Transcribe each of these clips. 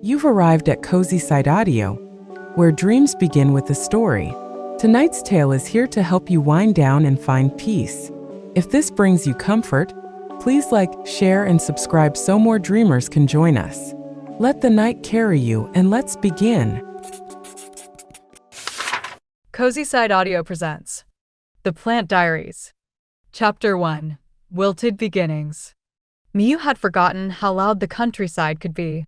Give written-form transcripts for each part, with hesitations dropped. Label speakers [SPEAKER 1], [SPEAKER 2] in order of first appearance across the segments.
[SPEAKER 1] You've arrived at Cozy Side Audio, where dreams begin with a story. Tonight's tale is here to help you wind down and find peace. If this brings you comfort, please like, share, and subscribe so more dreamers can join us. Let the night carry you, and let's begin.
[SPEAKER 2] CozySideAudio presents The Plant Diaries. Chapter 1: Wilted Beginnings. Miyu had forgotten how loud the countryside could be.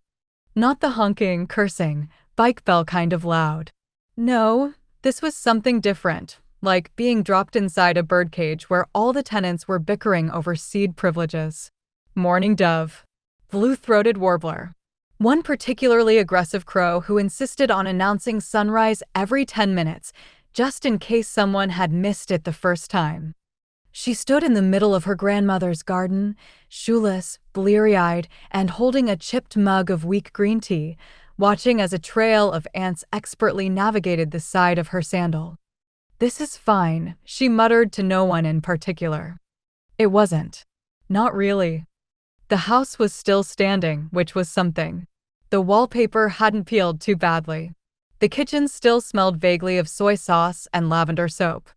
[SPEAKER 2] Not the honking, cursing, bike bell kind of loud. No, this was something different, like being dropped inside a birdcage where all the tenants were bickering over seed privileges. Mourning dove, blue-throated warbler, one particularly aggressive crow who insisted on announcing sunrise every 10 minutes, just in case someone had missed it the first time. She stood in the middle of her grandmother's garden, shoeless, bleary-eyed, and holding a chipped mug of weak green tea, watching as a trail of ants expertly navigated the side of her sandal. "This is fine," she muttered to no one in particular. It wasn't. Not really. The house was still standing, which was something. The wallpaper hadn't peeled too badly. The kitchen still smelled vaguely of soy sauce and lavender soap.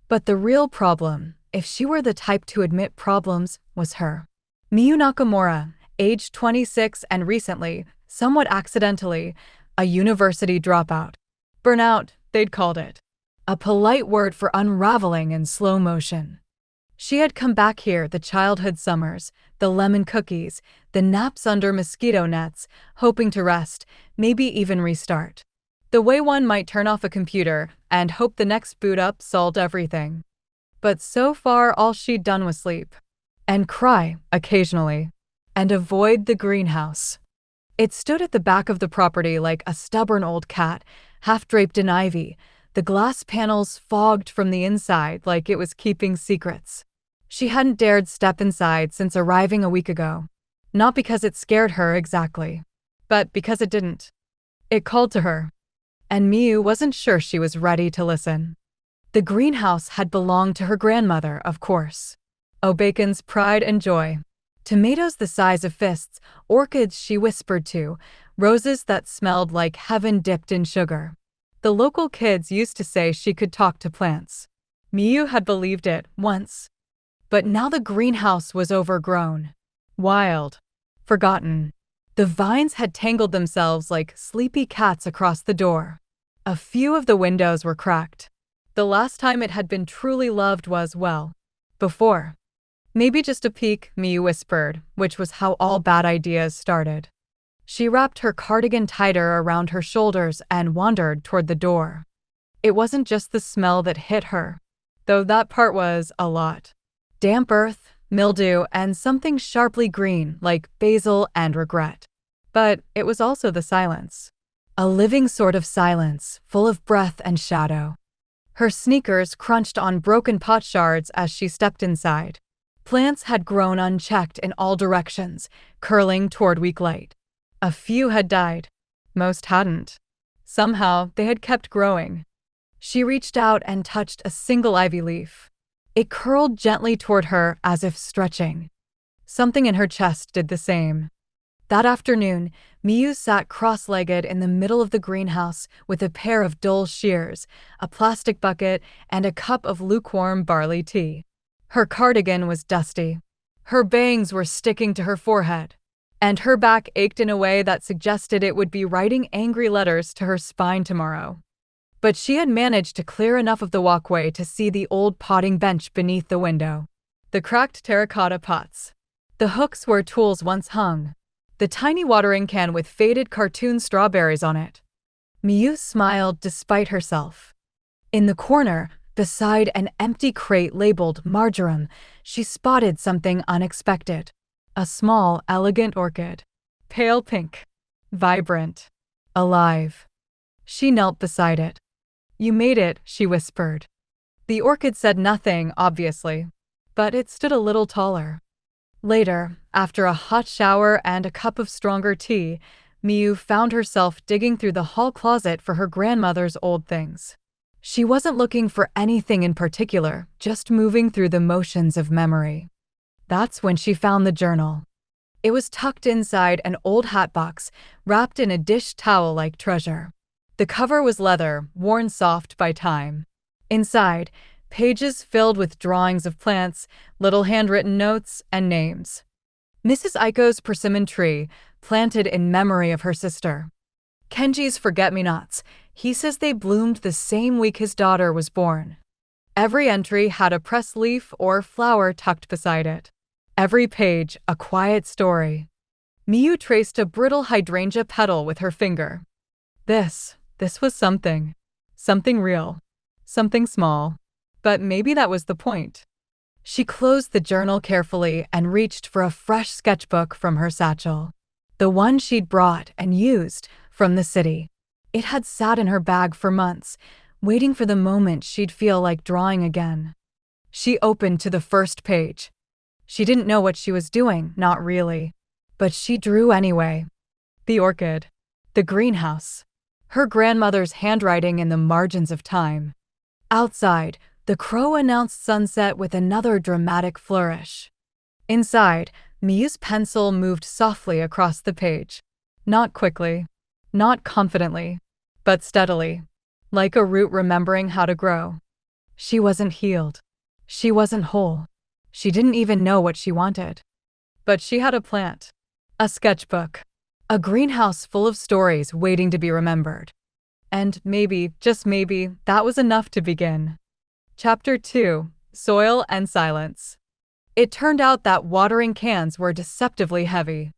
[SPEAKER 2] But the real problem, if she were the type to admit problems, was her. Miyu Nakamura, aged 26 and recently, somewhat accidentally, a university dropout. Burnout, they'd called it. A polite word for unraveling in slow motion. She had come back here the childhood summers, the lemon cookies, the naps under mosquito nets, hoping to rest, maybe even restart. The way one might turn off a computer and hope the next boot up solved everything. But so far all she'd done was sleep. And cry, occasionally. And avoid the greenhouse. It stood at the back of the property like a stubborn old cat, half-draped in ivy, the glass panels fogged from the inside like it was keeping secrets. She hadn't dared step inside since arriving a week ago. Not because it scared her exactly, but because it didn't. It called to her. And Miyu wasn't sure she was ready to listen. The greenhouse had belonged to her grandmother, of course. O'Bacon's pride and joy. Tomatoes the size of fists, orchids she whispered to, roses that smelled like heaven dipped in sugar. The local kids used to say she could talk to plants. Miyu had believed it once. But now the greenhouse was overgrown. Wild. Forgotten. The vines had tangled themselves like sleepy cats across the door. A few of the windows were cracked. The last time it had been truly loved was, well, before. Maybe just a peek, Miyu whispered, which was how all bad ideas started. She wrapped her cardigan tighter around her shoulders and wandered toward the door. It wasn't just the smell that hit her, though that part was a lot. Damp earth, mildew, and something sharply green like basil and regret. But it was also the silence. A living sort of silence, full of breath and shadow. Her sneakers crunched on broken pot shards as she stepped inside. Plants had grown unchecked in all directions, curling toward weak light. A few had died. Most hadn't. Somehow, they had kept growing. She reached out and touched a single ivy leaf. It curled gently toward her as if stretching. Something in her chest did the same. That afternoon, Miyu sat cross-legged in the middle of the greenhouse with a pair of dull shears, a plastic bucket, and a cup of lukewarm barley tea. Her cardigan was dusty. Her bangs were sticking to her forehead. And her back ached in a way that suggested it would be writing angry letters to her spine tomorrow. But she had managed to clear enough of the walkway to see the old potting bench beneath the window. The cracked terracotta pots. The hooks where tools once hung. The tiny watering can with faded cartoon strawberries on it. Miyu smiled despite herself. In the corner, beside an empty crate labeled marjoram, she spotted something unexpected. A small, elegant orchid. Pale pink. Vibrant. Alive. She knelt beside it. "You made it," she whispered. The orchid said nothing, obviously, but it stood a little taller. Later, after a hot shower and a cup of stronger tea, Miyu found herself digging through the hall closet for her grandmother's old things. She wasn't looking for anything in particular, just moving through the motions of memory. That's when she found the journal. It was tucked inside an old hat box, wrapped in a dish towel-like treasure. The cover was leather, worn soft by time. Inside, pages filled with drawings of plants, little handwritten notes, and names. Mrs. Aiko's persimmon tree, planted in memory of her sister. Kenji's forget-me-nots. He says they bloomed the same week his daughter was born. Every entry had a pressed leaf or flower tucked beside it. Every page, a quiet story. Miyu traced a brittle hydrangea petal with her finger. This was something. Something real. Something small. But maybe that was the point. She closed the journal carefully and reached for a fresh sketchbook from her satchel. The one she'd brought and used from the city. It had sat in her bag for months, waiting for the moment she'd feel like drawing again. She opened to the first page. She didn't know what she was doing, not really. But she drew anyway. The orchid. The greenhouse. Her grandmother's handwriting in the margins of time. Outside, the crow announced sunset with another dramatic flourish. Inside, Miyu's pencil moved softly across the page. Not quickly, not confidently, but steadily, like a root remembering how to grow. She wasn't healed. She wasn't whole. She didn't even know what she wanted. But she had a plant, a sketchbook, a greenhouse full of stories waiting to be remembered. And maybe, just maybe, that was enough to begin. Chapter 2: Soil and Silence. It turned out that watering cans were deceptively heavy.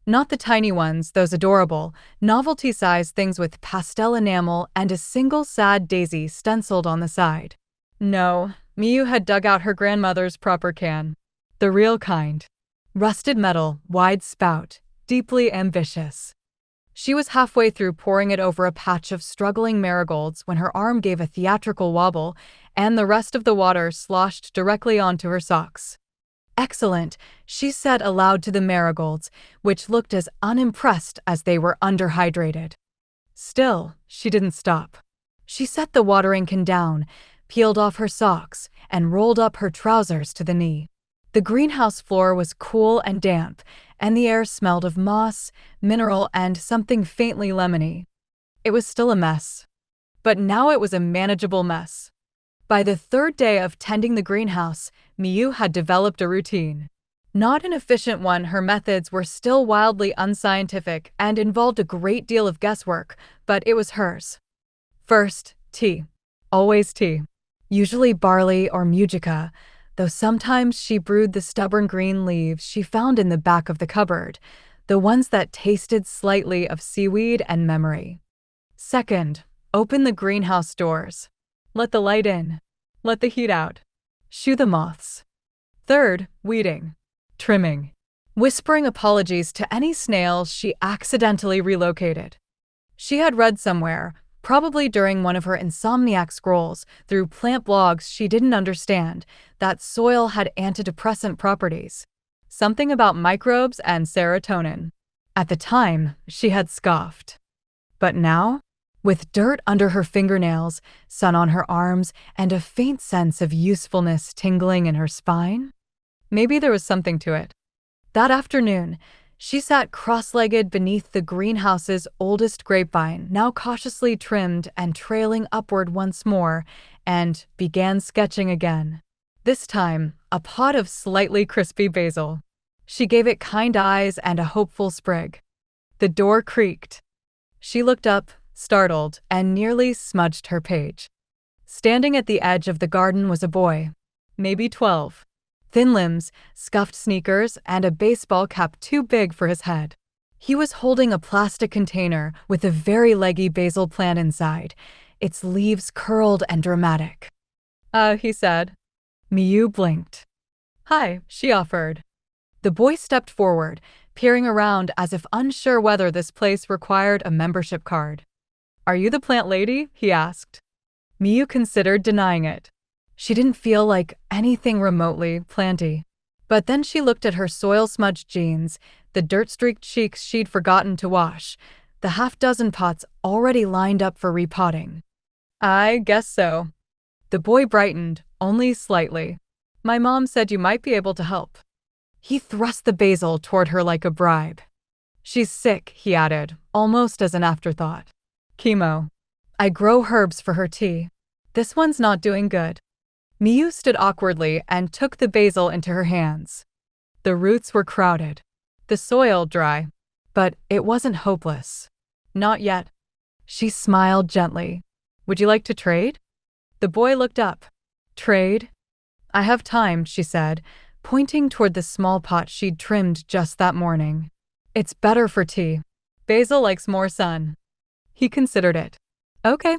[SPEAKER 2] Not the tiny ones, those adorable, novelty-sized things with pastel enamel and a single sad daisy stenciled on the side. No, Miyu had dug out her grandmother's proper can. The real kind. Rusted metal, wide spout, deeply ambitious. She was halfway through pouring it over a patch of struggling marigolds when her arm gave a theatrical wobble, and the rest of the water sloshed directly onto her socks. "Excellent," she said aloud to the marigolds, which looked as unimpressed as they were underhydrated. Still, she didn't stop. She set the watering can down, peeled off her socks, and rolled up her trousers to the knee. The greenhouse floor was cool and damp, and the air smelled of moss, mineral, and something faintly lemony. It was still a mess. But now it was a manageable mess. By the third day of tending the greenhouse, Miyu had developed a routine. Not an efficient one, her methods were still wildly unscientific and involved a great deal of guesswork, but it was hers. First, tea. Always tea. Usually barley or mujica, though sometimes she brewed the stubborn green leaves she found in the back of the cupboard, the ones that tasted slightly of seaweed and memory. Second, open the greenhouse doors. Let the light in. Let the heat out. Shoo the moths. Third, weeding. Trimming. Whispering apologies to any snails she accidentally relocated. She had read somewhere, probably during one of her insomniac scrolls through plant blogs she didn't understand, that soil had antidepressant properties. Something about microbes and serotonin. At the time, she had scoffed. But now, with dirt under her fingernails, sun on her arms, and a faint sense of usefulness tingling in her spine, maybe there was something to it. That afternoon, she sat cross-legged beneath the greenhouse's oldest grapevine, now cautiously trimmed and trailing upward once more, and began sketching again. This time, a pot of slightly crispy basil. She gave it kind eyes and a hopeful sprig. The door creaked. She looked up, startled, and nearly smudged her page. Standing at the edge of the garden was a boy, maybe 12. Thin limbs, scuffed sneakers, and a baseball cap too big for his head. He was holding a plastic container with a very leggy basil plant inside, its leaves curled and dramatic. He said. Miyu blinked. "Hi," she offered. The boy stepped forward, peering around as if unsure whether this place required a membership card. "Are you the plant lady?" he asked. Miyu considered denying it. She didn't feel like anything remotely planty. But then she looked at her soil-smudged jeans, the dirt-streaked cheeks she'd forgotten to wash, the half-dozen pots already lined up for repotting. "I guess so." The boy brightened, only slightly. "My mom said you might be able to help." He thrust the basil toward her like a bribe. She's sick, he added, almost as an afterthought. Chemo. I grow herbs for her tea. This one's not doing good. Miyu stood awkwardly and took the basil into her hands. The roots were crowded, the soil dry, but it wasn't hopeless. Not yet. She smiled gently. Would you like to trade? The boy looked up. Trade? I have time, she said, pointing toward the small pot she'd trimmed just that morning. It's better for tea. Basil likes more sun. He considered it. Okay.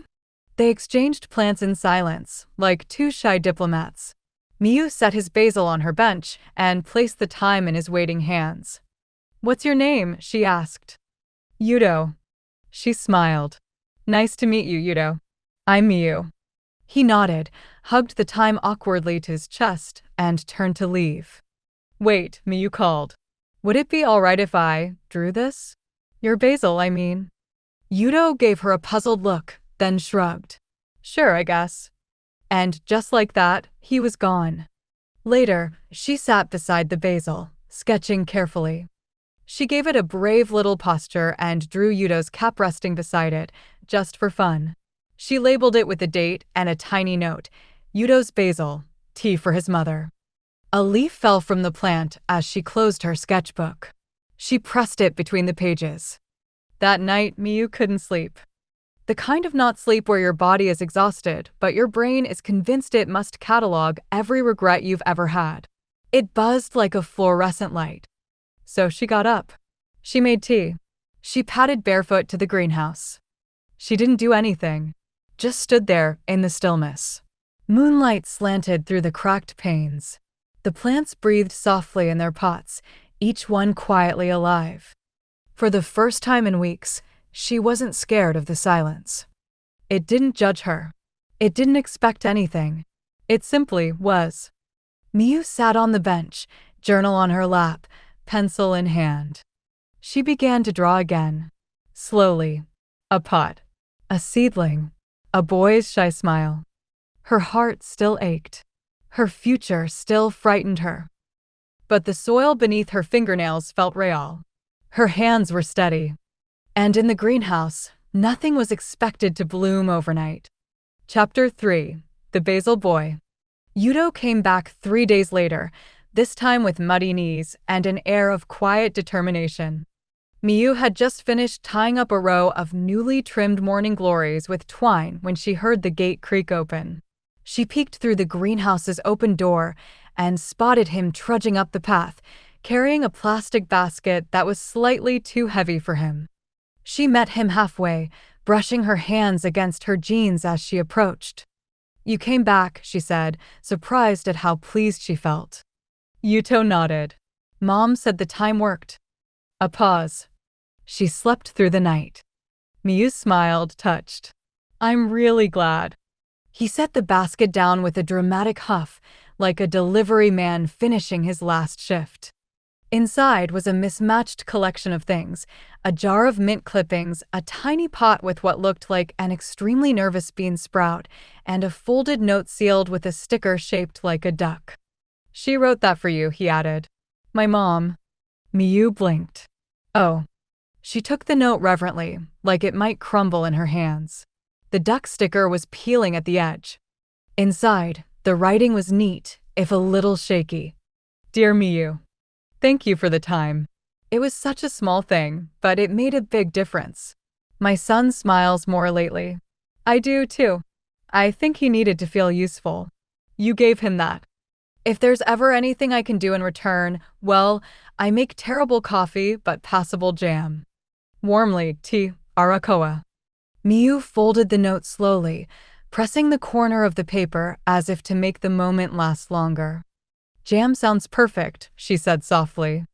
[SPEAKER 2] They exchanged plants in silence, like two shy diplomats. Miyu set his basil on her bench and placed the thyme in his waiting hands. What's your name? She asked. Yudo. She smiled. Nice to meet you, Yudo. I'm Miyu. He nodded, hugged the thyme awkwardly to his chest, and turned to leave. Wait, Miyu called. Would it be all right if I drew this? Your basil, I mean. Yudo gave her a puzzled look, then shrugged. Sure, I guess. And just like that, he was gone. Later, she sat beside the basil, sketching carefully. She gave it a brave little posture and drew Yudo's cap resting beside it, just for fun. She labeled it with a date and a tiny note, Yudo's basil, tea for his mother. A leaf fell from the plant as she closed her sketchbook. She pressed it between the pages. That night, Miyu couldn't sleep. The kind of not sleep where your body is exhausted, but your brain is convinced it must catalog every regret you've ever had. It buzzed like a fluorescent light. So she got up. She made tea. She padded barefoot to the greenhouse. She didn't do anything, just stood there in the stillness. Moonlight slanted through the cracked panes. The plants breathed softly in their pots, each one quietly alive. For the first time in weeks, she wasn't scared of the silence. It didn't judge her. It didn't expect anything. It simply was. Miyu sat on the bench, journal on her lap, pencil in hand. She began to draw again. Slowly. A pot. A seedling. A boy's shy smile. Her heart still ached. Her future still frightened her. But the soil beneath her fingernails felt real. Her hands were steady. And in the greenhouse, nothing was expected to bloom overnight. Chapter 3. The Basil Boy. Yudo came back 3 days later, this time with muddy knees and an air of quiet determination. Miyu had just finished tying up a row of newly trimmed morning glories with twine when she heard the gate creak open. She peeked through the greenhouse's open door and spotted him trudging up the path, carrying a plastic basket that was slightly too heavy for him. She met him halfway, brushing her hands against her jeans as she approached. You came back, she said, surprised at how pleased she felt. Yuto nodded. Mom said the time worked. A pause. She slept through the night. Miyu smiled, touched. I'm really glad. He set the basket down with a dramatic huff, like a delivery man finishing his last shift. Inside was a mismatched collection of things, a jar of mint clippings, a tiny pot with what looked like an extremely nervous bean sprout, and a folded note sealed with a sticker shaped like a duck. She wrote that for you, he added. My mom. Miyu blinked. Oh. She took the note reverently, like it might crumble in her hands. The duck sticker was peeling at the edge. Inside, the writing was neat, if a little shaky. Dear Miyu. Thank you for the time. It was such a small thing, but it made a big difference. My son smiles more lately. I do too. I think he needed to feel useful. You gave him that. If there's ever anything I can do in return, well, I make terrible coffee but passable jam. Warmly, T. Arakoa. Miyu folded the note slowly, pressing the corner of the paper as if to make the moment last longer. Jam sounds perfect, she said softly.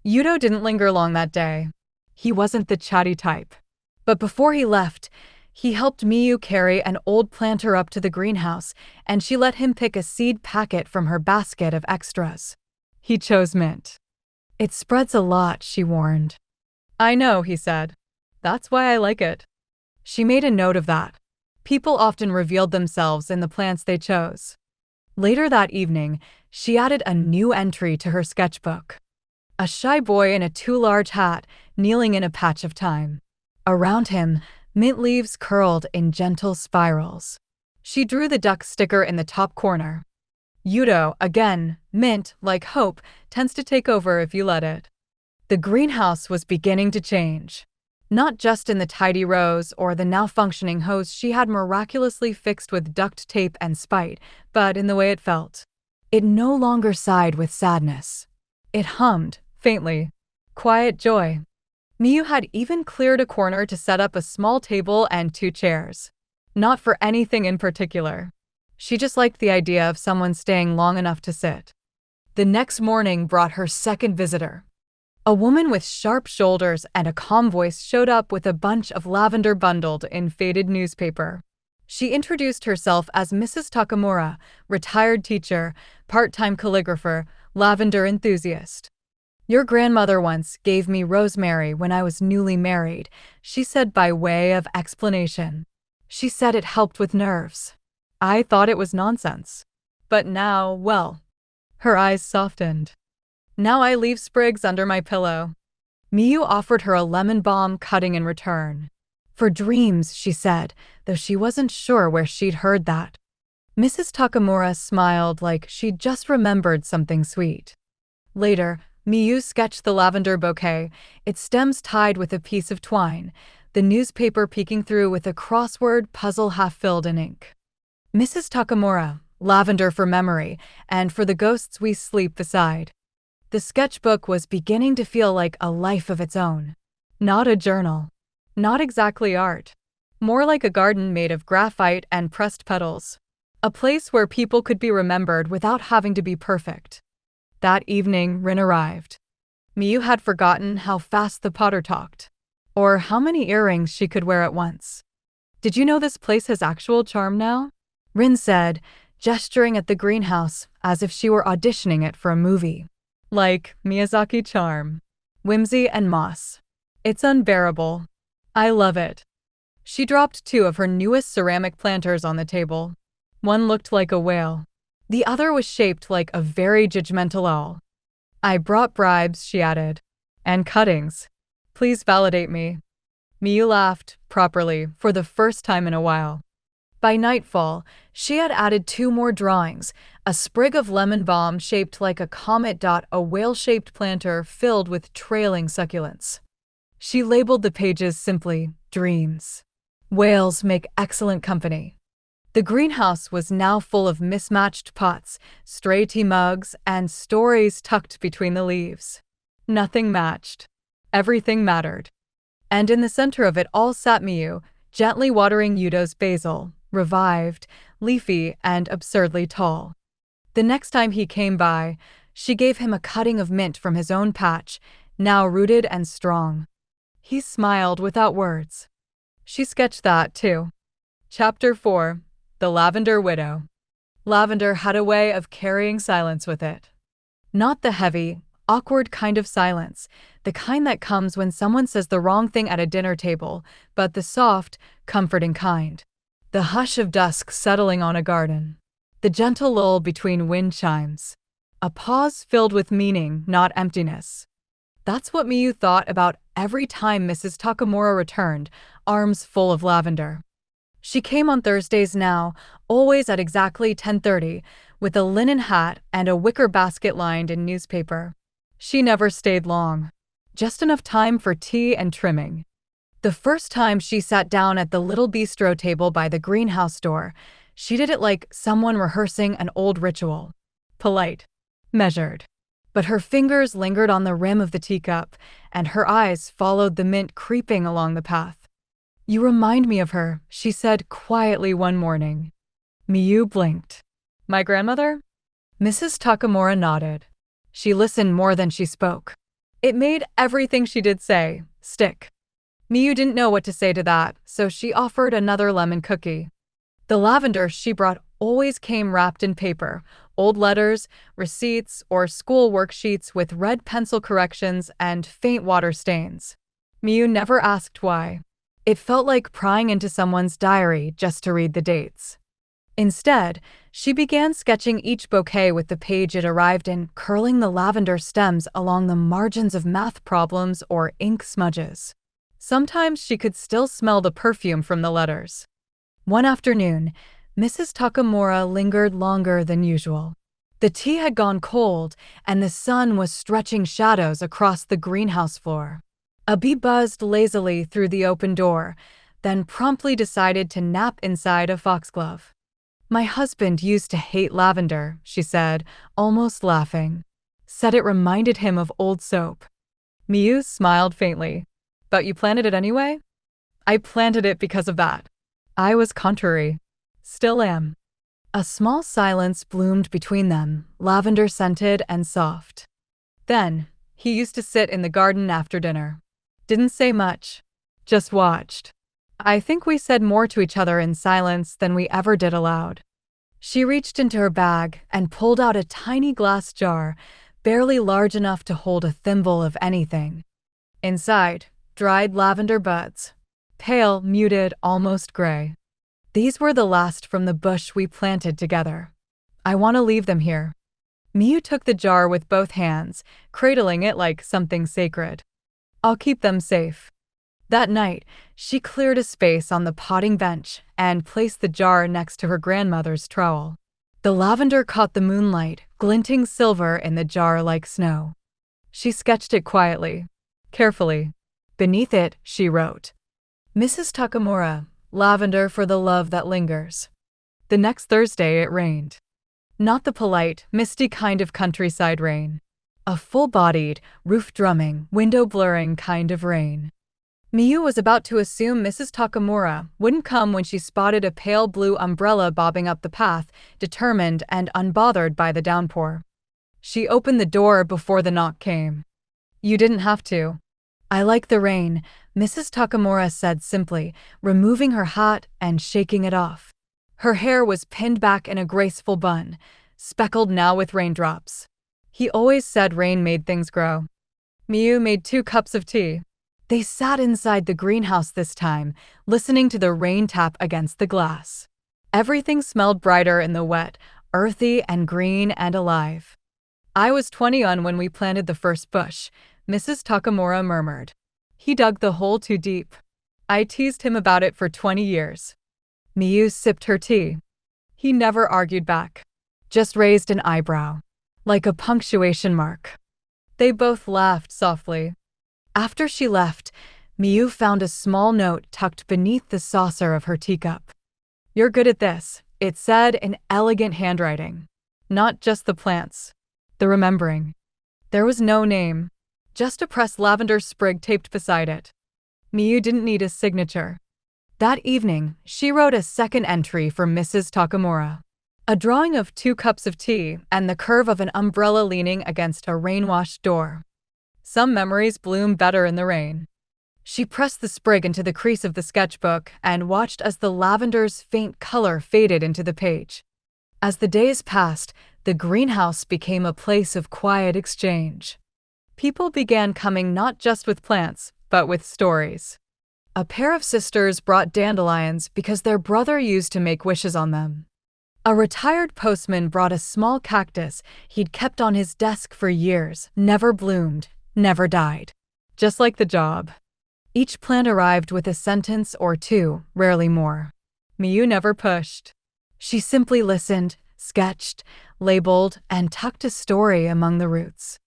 [SPEAKER 2] Yudo didn't linger long that day. He wasn't the chatty type. But before he left, he helped Miyu carry an old planter up to the greenhouse, and she let him pick a seed packet from her basket of extras. He chose mint. It spreads a lot, she warned. I know, he said. That's why I like it. She made a note of that. People often revealed themselves in the plants they chose. Later that evening, she added a new entry to her sketchbook. A shy boy in a too large hat, kneeling in a patch of thyme. Around him, mint leaves curled in gentle spirals. She drew the duck sticker in the top corner. Yudo, again, mint, like hope, tends to take over if you let it. The greenhouse was beginning to change. Not just in the tidy rows or the now functioning hose she had miraculously fixed with duct tape and spite, but in the way it felt. It no longer sighed with sadness. It hummed, faintly. Quiet joy. Miyu had even cleared a corner to set up a small table and 2 chairs. Not for anything in particular. She just liked the idea of someone staying long enough to sit. The next morning brought her second visitor. A woman with sharp shoulders and a calm voice showed up with a bunch of lavender bundled in faded newspaper. She introduced herself as Mrs. Takamura, retired teacher, part-time calligrapher, lavender enthusiast. "Your grandmother once gave me rosemary when I was newly married," she said by way of explanation. She said it helped with nerves. I thought it was nonsense. But now, well, her eyes softened. "Now I leave sprigs under my pillow." Miyu offered her a lemon balm cutting in return. "For dreams," she said, though she wasn't sure where she'd heard that. Mrs. Takamura smiled like she'd just remembered something sweet. Later, Miyu sketched the lavender bouquet, its stems tied with a piece of twine, the newspaper peeking through with a crossword puzzle half filled in ink. Mrs. Takamura, lavender for memory, and for the ghosts we sleep beside. The sketchbook was beginning to feel like a life of its own. Not a journal. Not exactly art. More like a garden made of graphite and pressed petals. A place where people could be remembered without having to be perfect. That evening, Rin arrived. Miyu had forgotten how fast the potter talked, or how many earrings she could wear at once. "Did you know this place has actual charm now?" Rin said, gesturing at the greenhouse as if she were auditioning it for a movie. "Like Miyazaki charm. Whimsy and moss. It's unbearable. I love it." She dropped 2 of her newest ceramic planters on the table. One looked like a whale. The other was shaped like a very judgmental owl. "I brought bribes," she added. "And cuttings. Please validate me." Miyu laughed, properly, for the first time in a while. By nightfall, she had added 2 more drawings, a sprig of lemon balm shaped like a comet, a whale-shaped planter filled with trailing succulents. She labeled the pages simply, "Dreams." Whales make excellent company. The greenhouse was now full of mismatched pots, stray tea mugs, and stories tucked between the leaves. Nothing matched. Everything mattered. And in the center of it all sat Miyu, gently watering Yudo's basil, revived, leafy, and absurdly tall. The next time he came by, she gave him a cutting of mint from his own patch, now rooted and strong. He smiled without words. She sketched that, too. Chapter 4. The Lavender Widow. Lavender had a way of carrying silence with it. Not the heavy, awkward kind of silence, the kind that comes when someone says the wrong thing at a dinner table, but the soft, comforting kind. The hush of dusk settling on a garden. The gentle lull between wind chimes. A pause filled with meaning, not emptiness. That's what Miyu thought about every time Mrs. Takamura returned, arms full of lavender. She came on Thursdays now, always at exactly 10:30, with a linen hat and a wicker basket lined in newspaper. She never stayed long. Just enough time for tea and trimming. The first time she sat down at the little bistro table by the greenhouse door, she did it like someone rehearsing an old ritual. Polite. Measured. But her fingers lingered on the rim of the teacup, and her eyes followed the mint creeping along the path. "You remind me of her," she said quietly one morning. Miyu blinked. "My grandmother?" Mrs. Takamura nodded. She listened more than she spoke. It made everything she did say stick. Miyu didn't know what to say to that, so she offered another lemon cookie. The lavender she brought always came wrapped in paper, old letters, receipts, or school worksheets with red pencil corrections and faint water stains. Miyu never asked why. It felt like prying into someone's diary just to read the dates. Instead, She began sketching each bouquet with the page it arrived in, curling the lavender stems along the margins of math problems or ink smudges. Sometimes she could still smell the perfume from the letters. One afternoon, Mrs. Takamura lingered longer than usual. The tea had gone cold, and the sun was stretching shadows across the greenhouse floor. A bee buzzed lazily through the open door, then promptly decided to nap inside a foxglove. "My husband used to hate lavender," she said, almost laughing. Said it reminded him of old soap. Miyu smiled faintly. "But you planted it anyway?" "I planted it because of that. I was contrary. Still am." A small silence bloomed between them, lavender-scented and soft. Then, he used to sit in the garden after dinner. Didn't say much. Just watched. I think we said more to each other in silence than we ever did aloud. She reached into her bag and pulled out a tiny glass jar, barely large enough to hold a thimble of anything. Inside, dried lavender buds. Pale, muted, almost gray. "These were the last from the bush we planted together. I want to leave them here." Miyu took the jar with both hands, cradling it like something sacred. "I'll keep them safe." That night, she cleared a space on the potting bench and placed the jar next to her grandmother's trowel. The lavender caught the moonlight, glinting silver in the jar like snow. She sketched it quietly, carefully. Beneath it, she wrote, "Mrs. Takamura, lavender for the love that lingers." The next Thursday it rained. Not the polite, misty kind of countryside rain. A full-bodied, roof-drumming, window-blurring kind of rain. Miyu was about to assume Mrs. Takamura wouldn't come when she spotted a pale blue umbrella bobbing up the path, determined and unbothered by the downpour. She opened the door before the knock came. "You didn't have to." "I like the rain," Mrs. Takamura said simply, removing her hat and shaking it off. Her hair was pinned back in a graceful bun, speckled now with raindrops. "He always said rain made things grow." Miyu made 2 cups of tea. They sat inside the greenhouse this time, listening to the rain tap against the glass. Everything smelled brighter in the wet, earthy and green and alive. "I was 21 when we planted the first bush," Mrs. Takamura murmured. "He dug the hole too deep. I teased him about it for 20 years. Miyu sipped her tea. He never argued back. Just raised an eyebrow. Like a punctuation mark. They both laughed softly. After she left, Miyu found a small note tucked beneath the saucer of her teacup. "You're good at this," it said in elegant handwriting. "Not just the plants. The remembering." There was no name. Just a pressed lavender sprig taped beside it. Miyu didn't need a signature. That evening, she wrote a second entry for Mrs. Takamura. A drawing of 2 cups of tea and the curve of an umbrella leaning against a rain-washed door. Some memories bloom better in the rain. She pressed the sprig into the crease of the sketchbook and watched as the lavender's faint color faded into the page. As the days passed, the greenhouse became a place of quiet exchange. People began coming not just with plants, but with stories. A pair of sisters brought dandelions because their brother used to make wishes on them. A retired postman brought a small cactus he'd kept on his desk for years, never bloomed, never died. Just like the job. Each plant arrived with a sentence or 2, rarely more. Miyu never pushed. She simply listened, sketched, labeled, and tucked a story among the roots.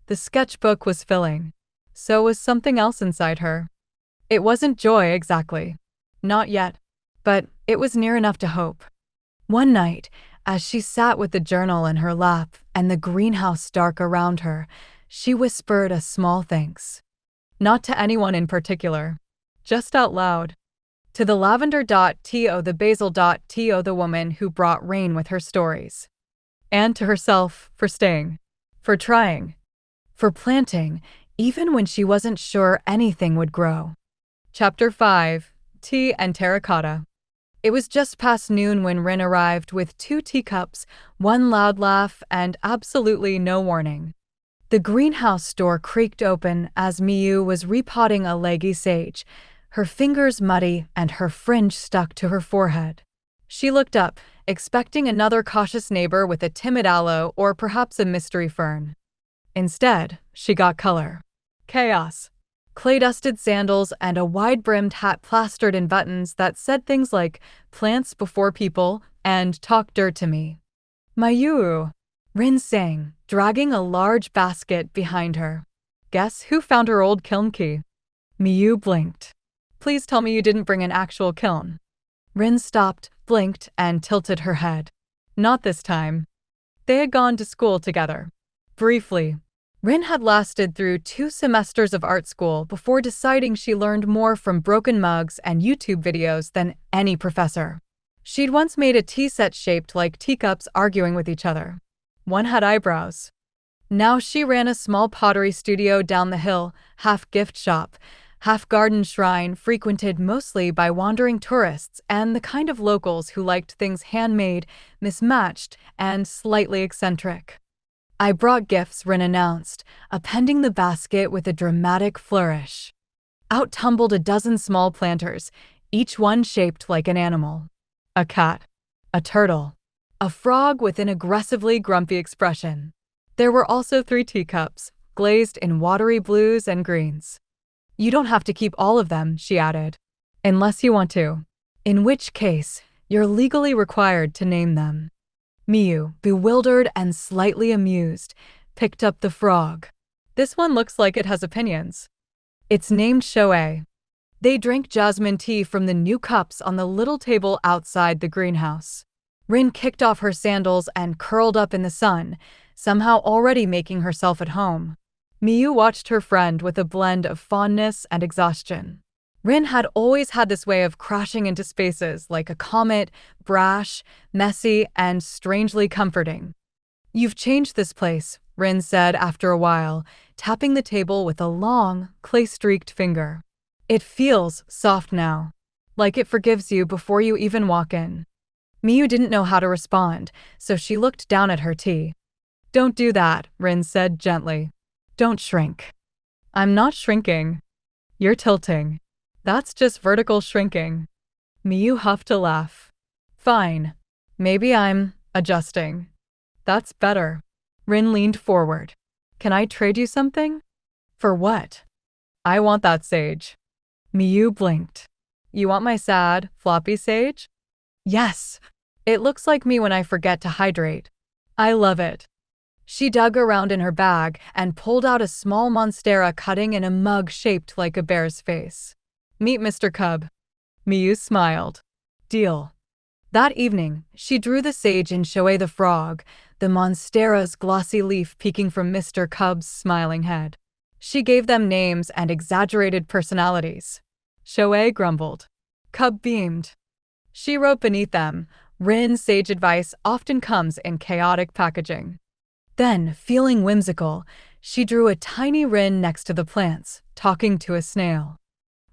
[SPEAKER 2] The sketchbook was filling. So was something else inside her. It wasn't joy exactly. Not yet. But it was near enough to hope. One night, as she sat with the journal in her lap and the greenhouse dark around her, she whispered a small thanks. Not to anyone in particular. Just out loud. To the lavender.to, the basil.to, the woman who brought rain with her stories. And to herself for staying. For trying. For planting, even when she wasn't sure anything would grow. Chapter 5. Tea and Terracotta. It was just past noon when Rin arrived with 2 teacups, 1 loud laugh, and absolutely no warning. The greenhouse door creaked open as Miyu was repotting a leggy sage, her fingers muddy and her fringe stuck to her forehead. She looked up, expecting another cautious neighbor with a timid aloe or perhaps a mystery fern. Instead, she got color. Chaos. Clay-dusted sandals and a wide-brimmed hat plastered in buttons that said things like, "Plants before people," and "Talk dirt to me." Miyu, Rin sang, dragging a large basket behind her. Guess who found her old kiln key? Miyu blinked. Please tell me you didn't bring an actual kiln. Rin stopped, blinked, and tilted her head. Not this time. They had gone to school together. Briefly. Rin had lasted through 2 semesters of art school before deciding she learned more from broken mugs and YouTube videos than any professor. She'd once made a tea set shaped like teacups arguing with each other. One had eyebrows. Now she ran a small pottery studio down the hill, half gift shop, half garden shrine frequented mostly by wandering tourists and the kind of locals who liked things handmade, mismatched, and slightly eccentric. "I brought gifts," Rin announced, appending the basket with a dramatic flourish. Out tumbled a dozen small planters, each one shaped like an animal. A cat. A turtle. A frog with an aggressively grumpy expression. There were also 3 teacups, glazed in watery blues and greens. "You don't have to keep all of them," she added. "Unless you want to. In which case, you're legally required to name them." Miyu, bewildered and slightly amused, picked up the frog. "This one looks like it has opinions." "It's named Shoei." They drank jasmine tea from the new cups on the little table outside the greenhouse. Rin kicked off her sandals and curled up in the sun, somehow already making herself at home. Miyu watched her friend with a blend of fondness and exhaustion. Rin had always had this way of crashing into spaces like a comet, brash, messy, and strangely comforting. "You've changed this place," Rin said after a while, tapping the table with a long, clay-streaked finger. "It feels soft now, like it forgives you before you even walk in." Miyu didn't know how to respond, so she looked down at her tea. "Don't do that," Rin said gently. "Don't shrink." "I'm not shrinking. You're tilting. That's just vertical shrinking." Miyu huffed a laugh. "Fine. Maybe I'm adjusting." "That's better." Rin leaned forward. "Can I trade you something?" "For what?" "I want that sage." Miyu blinked. "You want my sad, floppy sage?" "Yes. It looks like me when I forget to hydrate." "I love it." She dug around in her bag and pulled out a small monstera cutting in a mug shaped like a bear's face. "Meet Mr. Cub." Miyu smiled. "Deal." That evening, she drew the sage in Shoei the frog, the monstera's glossy leaf peeking from Mr. Cub's smiling head. She gave them names and exaggerated personalities. Shoei grumbled. Cub beamed. She wrote beneath them, "Rin's sage advice often comes in chaotic packaging." Then, feeling whimsical, she drew a tiny Rin next to the plants, talking to a snail.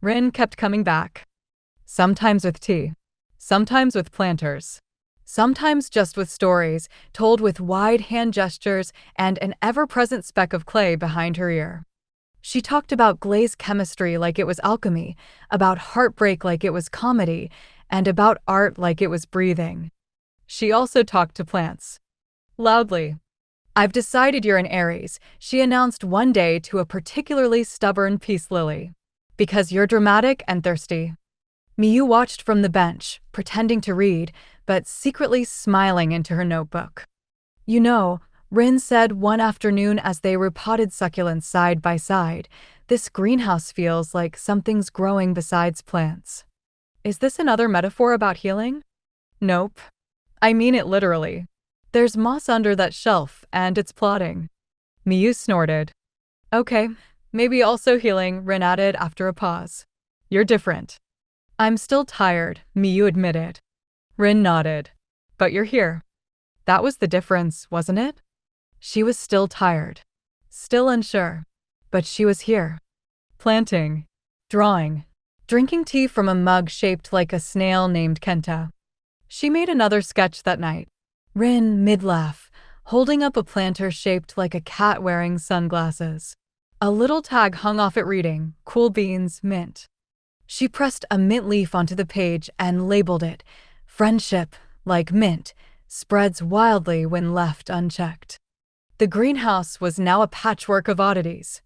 [SPEAKER 2] Rin kept coming back. Sometimes with tea. Sometimes with planters. Sometimes just with stories, told with wide hand gestures and an ever-present speck of clay behind her ear. She talked about glaze chemistry like it was alchemy, about heartbreak like it was comedy, and about art like it was breathing. She also talked to plants. Loudly. "I've decided you're an Aries," she announced one day to a particularly stubborn peace lily. "Because you're dramatic and thirsty." Miyu watched from the bench, pretending to read, but secretly smiling into her notebook. "You know," Rin said one afternoon as they repotted succulents side by side, "this greenhouse feels like something's growing besides plants." "Is this another metaphor about healing?" "Nope. I mean it literally. There's moss under that shelf, and it's plotting." Miyu snorted. "Okay, maybe also healing," Rin added after a pause. "You're different." "I'm still tired," Miyu admitted. Rin nodded. "But you're here." That was the difference, wasn't it? She was still tired. Still unsure. But she was here. Planting. Drawing. Drinking tea from a mug shaped like a snail named Kenta. She made another sketch that night. Rin, mid-laugh, holding up a planter shaped like a cat wearing sunglasses. A little tag hung off it reading, "Cool beans, mint." She pressed a mint leaf onto the page and labeled it, Friendship, like mint, spreads wildly when left unchecked. The greenhouse was now a patchwork of oddities.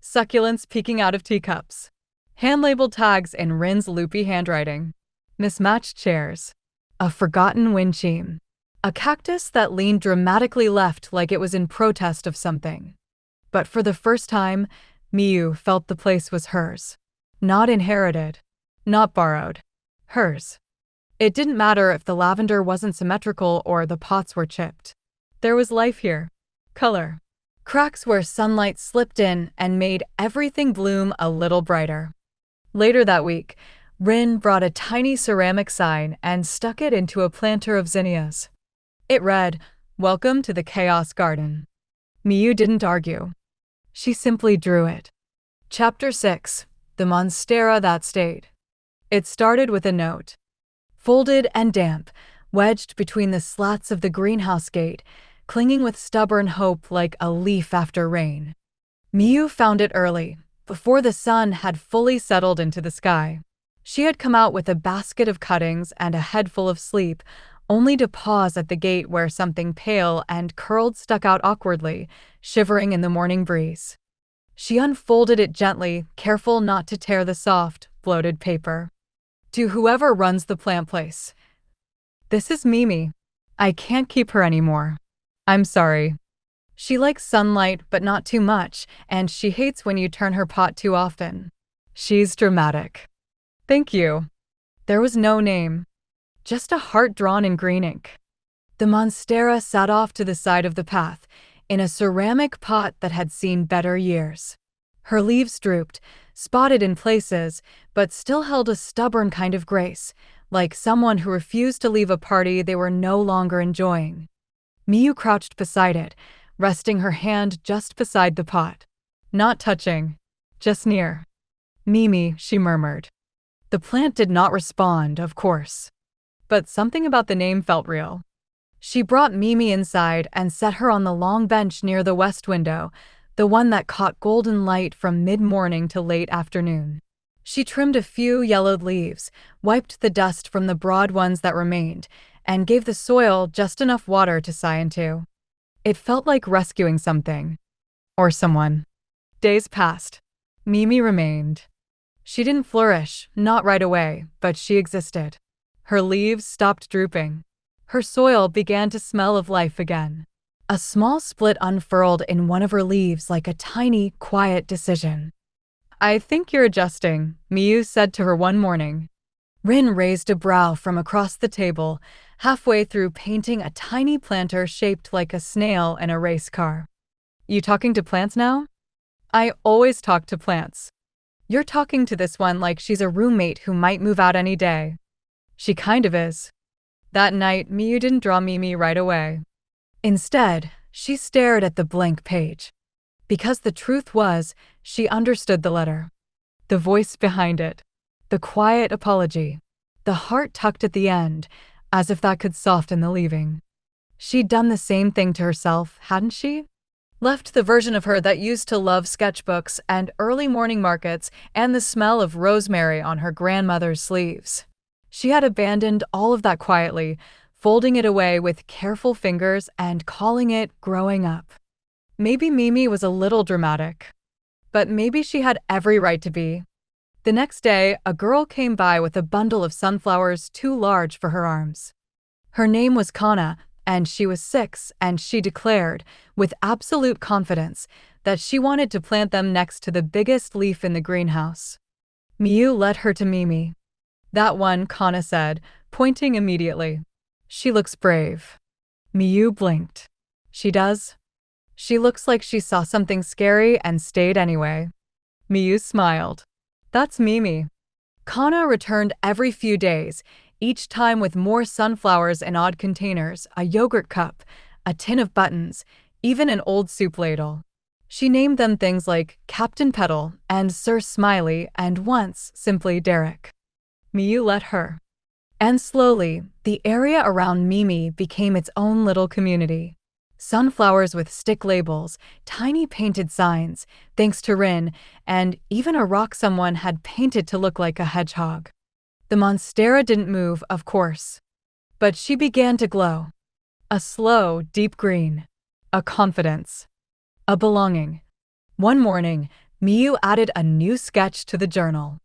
[SPEAKER 2] Succulents peeking out of teacups, hand-labeled tags in Rin's loopy handwriting, mismatched chairs, a forgotten wind chime, a cactus that leaned dramatically left like it was in protest of something. But for the first time, Miyu felt the place was hers. Not inherited, not borrowed. Hers. It didn't matter if the lavender wasn't symmetrical or the pots were chipped. There was life here. Color. Cracks where sunlight slipped in and made everything bloom a little brighter. Later that week, Rin brought a tiny ceramic sign and stuck it into a planter of zinnias. It read, "Welcome to the Chaos Garden." Miyu didn't argue. She simply drew it. Chapter 6. The Monstera That Stayed. It started with a note. Folded and damp, wedged between the slats of the greenhouse gate, clinging with stubborn hope like a leaf after rain. Miyu found it early, before the sun had fully settled into the sky. She had come out with a basket of cuttings and a head full of sleep, only to pause at the gate where something pale and curled stuck out awkwardly, shivering in the morning breeze. She unfolded it gently, careful not to tear the soft, bloated paper. To whoever runs the plant place. This is Mimi. I can't keep her anymore. I'm sorry. She likes sunlight, but not too much, and she hates when you turn her pot too often. She's dramatic. Thank you. There was no name. Just a heart drawn in green ink. The monstera sat off to the side of the path, in a ceramic pot that had seen better years. Her leaves drooped, spotted in places, but still held a stubborn kind of grace, like someone who refused to leave a party they were no longer enjoying. Miyu crouched beside it, resting her hand just beside the pot. Not touching, just near. "Mimi," she murmured. The plant did not respond, of course. But something about the name felt real. She brought Mimi inside and set her on the long bench near the west window, the one that caught golden light from mid-morning to late afternoon. She trimmed a few yellowed leaves, wiped the dust from the broad ones that remained, and gave the soil just enough water to sigh into. It felt like rescuing something. Or someone. Days passed. Mimi remained. She didn't flourish, not right away, but she existed. Her leaves stopped drooping. Her soil began to smell of life again. A small split unfurled in one of her leaves like a tiny, quiet decision. "I think you're adjusting," Miyu said to her one morning. Rin raised a brow from across the table, halfway through painting a tiny planter shaped like a snail in a race car. "You talking to plants now?" "I always talk to plants. You're talking to this one like she's a roommate who might move out any day." "She kind of is." That night, Miyu didn't draw Mimi right away. Instead, she stared at the blank page. Because the truth was, she understood the letter. The voice behind it. The quiet apology. The heart tucked at the end, as if that could soften the leaving. She'd done the same thing to herself, hadn't she? Left the version of her that used to love sketchbooks and early morning markets and the smell of rosemary on her grandmother's sleeves. She had abandoned all of that quietly, folding it away with careful fingers and calling it growing up. Maybe Mimi was a little dramatic. But maybe she had every right to be. The next day, a girl came by with a bundle of sunflowers too large for her arms. Her name was Kana, and she was 6, and she declared, with absolute confidence, that she wanted to plant them next to the biggest leaf in the greenhouse. Miyu led her to Mimi. "That one," Kana said, pointing immediately. "She looks brave." Miyu blinked. "She does?" "She looks like she saw something scary and stayed anyway." Miyu smiled. "That's Mimi." Kana returned every few days, each time with more sunflowers in odd containers, a yogurt cup, a tin of buttons, even an old soup ladle. She named them things like Captain Petal and Sir Smiley and once simply Derek. Miyu let her. And slowly, the area around Mimi became its own little community. Sunflowers with stick labels, tiny painted signs, thanks to Rin, and even a rock someone had painted to look like a hedgehog. The monstera didn't move, of course. But she began to glow. A slow, deep green. A confidence. A belonging. One morning, Miyu added a new sketch to the journal.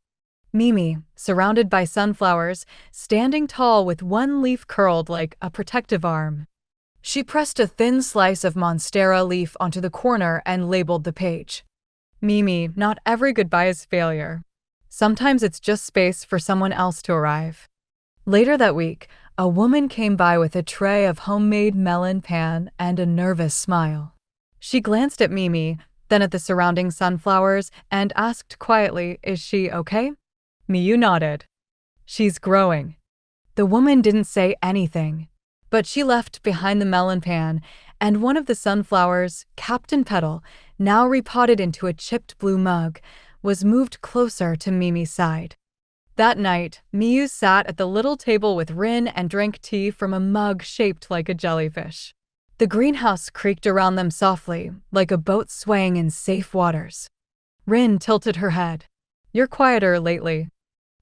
[SPEAKER 2] Mimi, surrounded by sunflowers, standing tall with one leaf curled like a protective arm. She pressed a thin slice of monstera leaf onto the corner and labeled the page. Mimi, not every goodbye is failure. Sometimes it's just space for someone else to arrive. Later that week, a woman came by with a tray of homemade melon pan and a nervous smile. She glanced at Mimi, then at the surrounding sunflowers, and asked quietly, "Is she okay?" Miyu nodded. "She's growing." The woman didn't say anything, but she left behind the melon pan, and one of the sunflowers, Captain Petal, now repotted into a chipped blue mug, was moved closer to Mimi's side. That night, Miyu sat at the little table with Rin and drank tea from a mug shaped like a jellyfish. The greenhouse creaked around them softly, like a boat swaying in safe waters. Rin tilted her head. "You're quieter lately.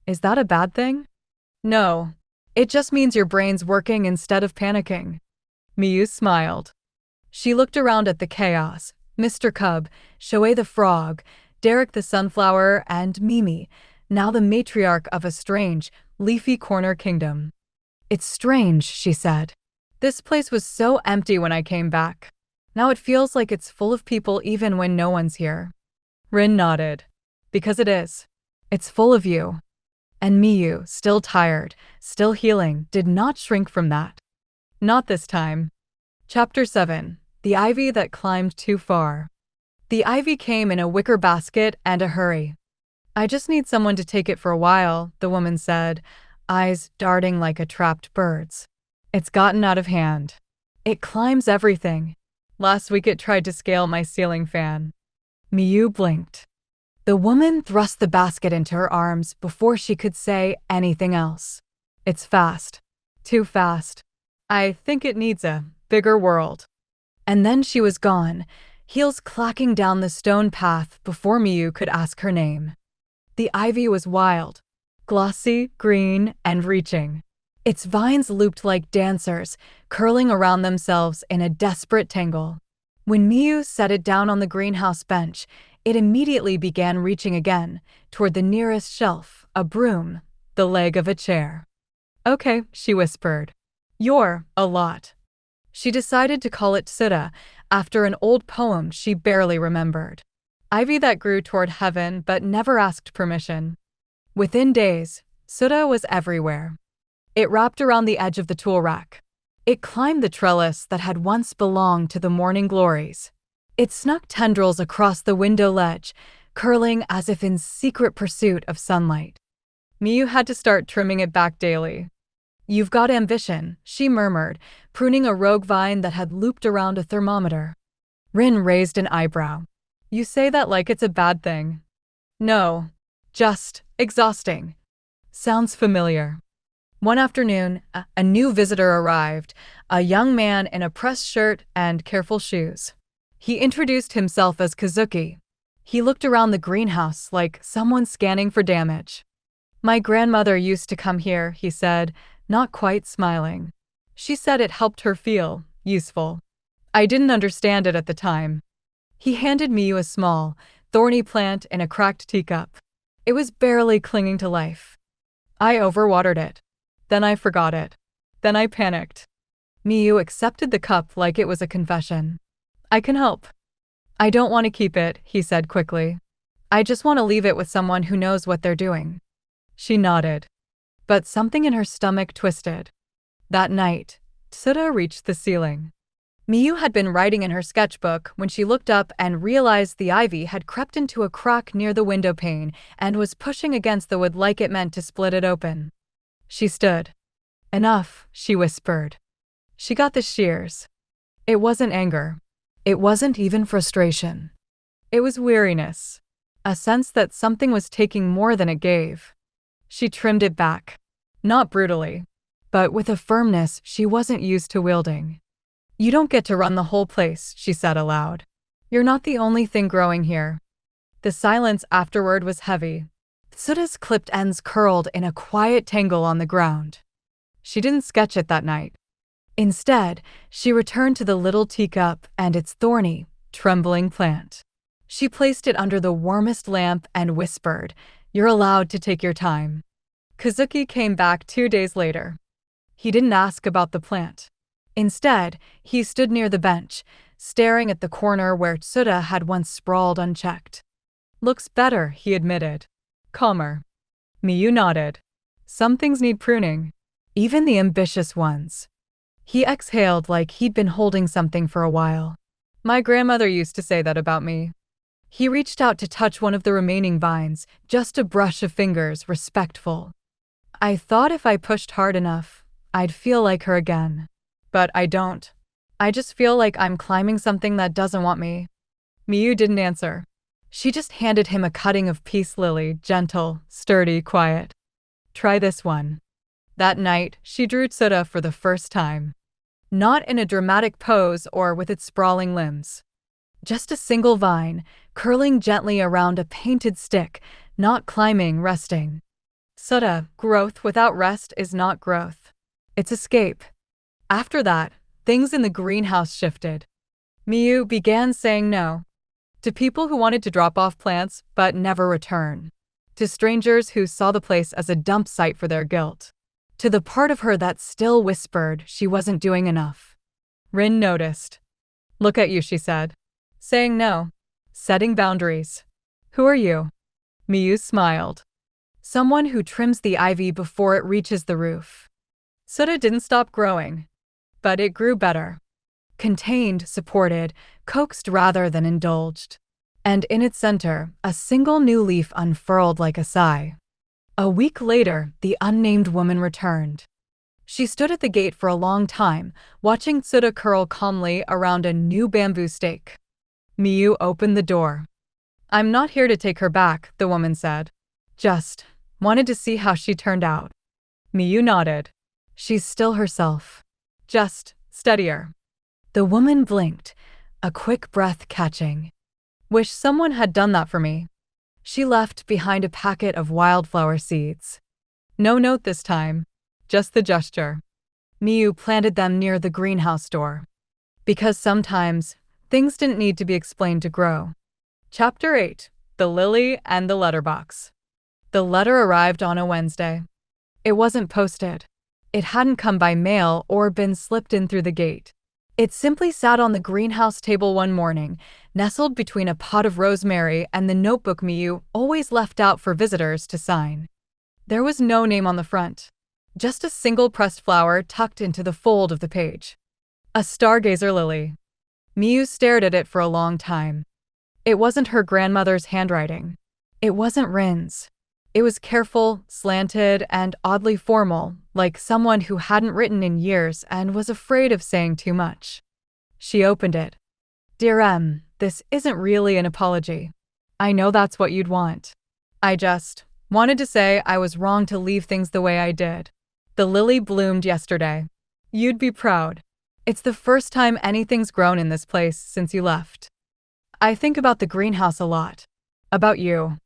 [SPEAKER 2] Is that a bad thing?" "No. It just means your brain's working instead of panicking." Miyu smiled. She looked around at the chaos. Mr. Cub, Shoei the frog, Derek the sunflower, and Mimi, now the matriarch of a strange, leafy corner kingdom. "It's strange," she said. "This place was so empty when I came back. Now it feels like it's full of people even when no one's here." Rin nodded. "Because it is. It's full of you." And Miyu, still tired, still healing, did not shrink from that. Not this time. Chapter 7. The Ivy That Climbed Too Far. The ivy came in a wicker basket and a hurry. "I just need someone to take it for a while," the woman said, eyes darting like a trapped bird's. "It's gotten out of hand. It climbs everything. Last week it tried to scale my ceiling fan." Miyu blinked. The woman thrust the basket into her arms before she could say anything else. "It's fast. Too fast. I think it needs a bigger world." And then she was gone, heels clacking down the stone path before Miyu could ask her name. The ivy was wild, glossy, green, and reaching. Its vines looped like dancers, curling around themselves in a desperate tangle. When Miyu set it down on the greenhouse bench, it immediately began reaching again, toward the nearest shelf, a broom, the leg of a chair. "Okay," she whispered. "You're a lot." She decided to call it Sutta, after an old poem she barely remembered. Ivy that grew toward heaven but never asked permission. Within days, Sutta was everywhere. It wrapped around the edge of the tool rack. It climbed the trellis that had once belonged to the morning glories. It snuck tendrils across the window ledge, curling as if in secret pursuit of sunlight. Miyu had to start trimming it back daily. "You've got ambition," she murmured, pruning a rogue vine that had looped around a thermometer. Rin raised an eyebrow. "You say that like it's a bad thing." "No, just exhausting." "Sounds familiar." One afternoon, a new visitor arrived, a young man in a pressed shirt and careful shoes. He introduced himself as Kazuki. He looked around the greenhouse like someone scanning for damage. "My grandmother used to come here," he said, not quite smiling. "She said it helped her feel useful. I didn't understand it at the time." He handed Miyu a small, thorny plant in a cracked teacup. It was barely clinging to life. "I overwatered it. Then I forgot it. Then I panicked." Miyu accepted the cup like it was a confession. "I can help." "I don't want to keep it," he said quickly. "I just want to leave it with someone who knows what they're doing." She nodded. But something in her stomach twisted. That night, Sutta reached the ceiling. Miyu had been writing in her sketchbook when she looked up and realized the ivy had crept into a crack near the window pane and was pushing against the wood like it meant to split it open. She stood. "Enough," she whispered. She got the shears. It wasn't anger. It wasn't even frustration. It was weariness, a sense that something was taking more than it gave. She trimmed it back. Not brutally, but with a firmness she wasn't used to wielding. "You don't get to run the whole place," she said aloud. "You're not the only thing growing here." The silence afterward was heavy. Sutta's clipped ends curled in a quiet tangle on the ground. She didn't sketch it that night. Instead, she returned to the little teacup and its thorny, trembling plant. She placed it under the warmest lamp and whispered, "You're allowed to take your time." Kazuki came back 2 days later. He didn't ask about the plant. Instead, he stood near the bench, staring at the corner where Tsuda had once sprawled unchecked. "Looks better," he admitted. Calmer. Miyu nodded. "Some things need pruning. Even the ambitious ones." He exhaled like he'd been holding something for a while. "My grandmother used to say that about me." He reached out to touch one of the remaining vines, just a brush of fingers, respectful. "I thought if I pushed hard enough, I'd feel like her again. But I don't. I just feel like I'm climbing something that doesn't want me." Miyu didn't answer. She just handed him a cutting of peace lily, gentle, sturdy, quiet. "Try this one." That night, she drew Tsuda for the first time. Not in a dramatic pose or with its sprawling limbs. Just a single vine, curling gently around a painted stick, not climbing, resting. Tsuda, growth without rest is not growth. It's escape. After that, things in the greenhouse shifted. Miyu began saying no. To people who wanted to drop off plants but never return. To strangers who saw the place as a dump site for their guilt. To the part of her that still whispered she wasn't doing enough. Rin noticed. "Look at you," she said. "Saying no. Setting boundaries. Who are you?" Miyu smiled. "Someone who trims the ivy before it reaches the roof." Tsuda didn't stop growing. But it grew better. Contained, supported, coaxed rather than indulged. And in its center, a single new leaf unfurled like a sigh. A week later, the unnamed woman returned. She stood at the gate for a long time, watching Tsuda curl calmly around a new bamboo stake. Miyu opened the door. "I'm not here to take her back," the woman said. "Just wanted to see how she turned out." Miyu nodded. "She's still herself. Just steadier." The woman blinked, a quick breath catching. "Wish someone had done that for me." She left behind a packet of wildflower seeds. No note this time, just the gesture. Miyu planted them near the greenhouse door. Because sometimes, things didn't need to be explained to grow. Chapter 8: The Lily and the Letterbox. The letter arrived on a Wednesday. It wasn't posted. It hadn't come by mail or been slipped in through the gate. It simply sat on the greenhouse table one morning, nestled between a pot of rosemary and the notebook Miyu always left out for visitors to sign. There was no name on the front. Just a single pressed flower tucked into the fold of the page. A stargazer lily. Miyu stared at it for a long time. It wasn't her grandmother's handwriting. It wasn't Rin's. It was careful, slanted, and oddly formal, like someone who hadn't written in years and was afraid of saying too much. She opened it. "Dear M, this isn't really an apology. I know that's what you'd want. I just wanted to say I was wrong to leave things the way I did. The lily bloomed yesterday. You'd be proud. It's the first time anything's grown in this place since you left. I think about the greenhouse a lot. About you.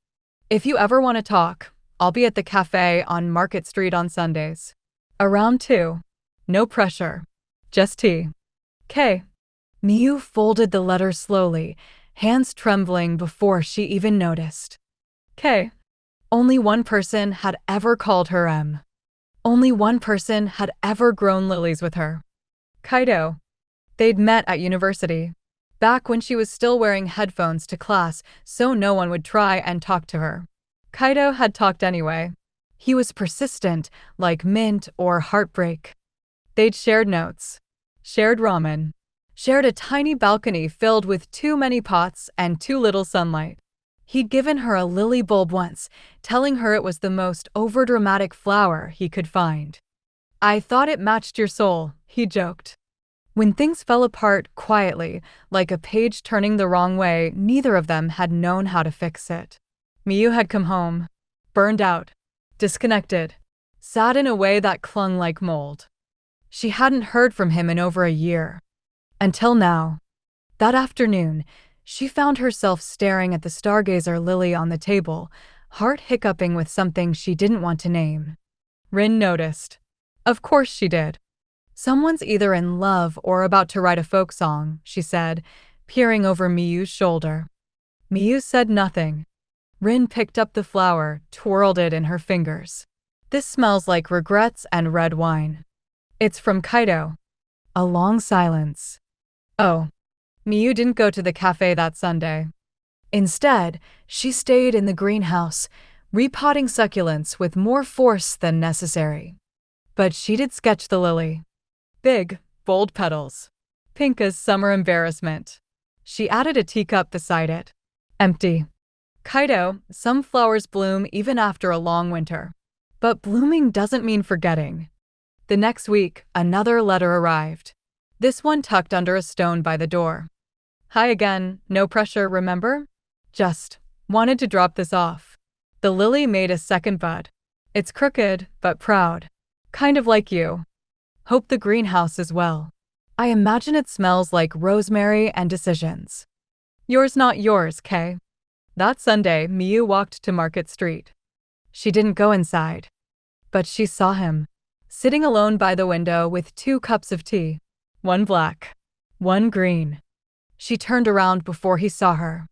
[SPEAKER 2] If you ever want to talk, I'll be at the cafe on Market Street on Sundays. Around 2. No pressure. Just tea. K." Miyu folded the letter slowly, hands trembling before she even noticed. K. Only one person had ever called her M. Only one person had ever grown lilies with her. Kaido. They'd met at university. Back when she was still wearing headphones to class so no one would try and talk to her. Kaido had talked anyway. He was persistent, like mint or heartbreak. They'd shared notes. Shared ramen. Shared a tiny balcony filled with too many pots and too little sunlight. He'd given her a lily bulb once, telling her it was the most overdramatic flower he could find. "I thought it matched your soul," he joked. When things fell apart quietly, like a page turning the wrong way, neither of them had known how to fix it. Miyu had come home. Burned out. Disconnected. Sad in a way that clung like mold. She hadn't heard from him in over a year. Until now. That afternoon, she found herself staring at the stargazer lily on the table, heart hiccuping with something she didn't want to name. Rin noticed. Of course she did. Someone's either in love or about to write a folk song, she said, peering over Miyu's shoulder. Miyu said nothing. Rin picked up the flower, twirled it in her fingers. This smells like regrets and red wine. It's from Kaido. A long silence. Oh. Miyu didn't go to the cafe that Sunday. Instead, she stayed in the greenhouse, repotting succulents with more force than necessary. But she did sketch the lily. Big, bold petals. Pink as summer embarrassment. She added a teacup beside it. Empty. Kaido, some flowers bloom even after a long winter. But blooming doesn't mean forgetting. The next week, another letter arrived. This one tucked under a stone by the door. Hi again, no pressure, remember? Just wanted to drop this off. The lily made a second bud. It's crooked, but proud. Kind of like you. Hope the greenhouse is well. I imagine it smells like rosemary and decisions. Yours not yours, Kay. That Sunday, Miyu walked to Market Street. She didn't go inside. But she saw him, sitting alone by the window with 2 cups of tea. One black, one green. She turned around before he saw her.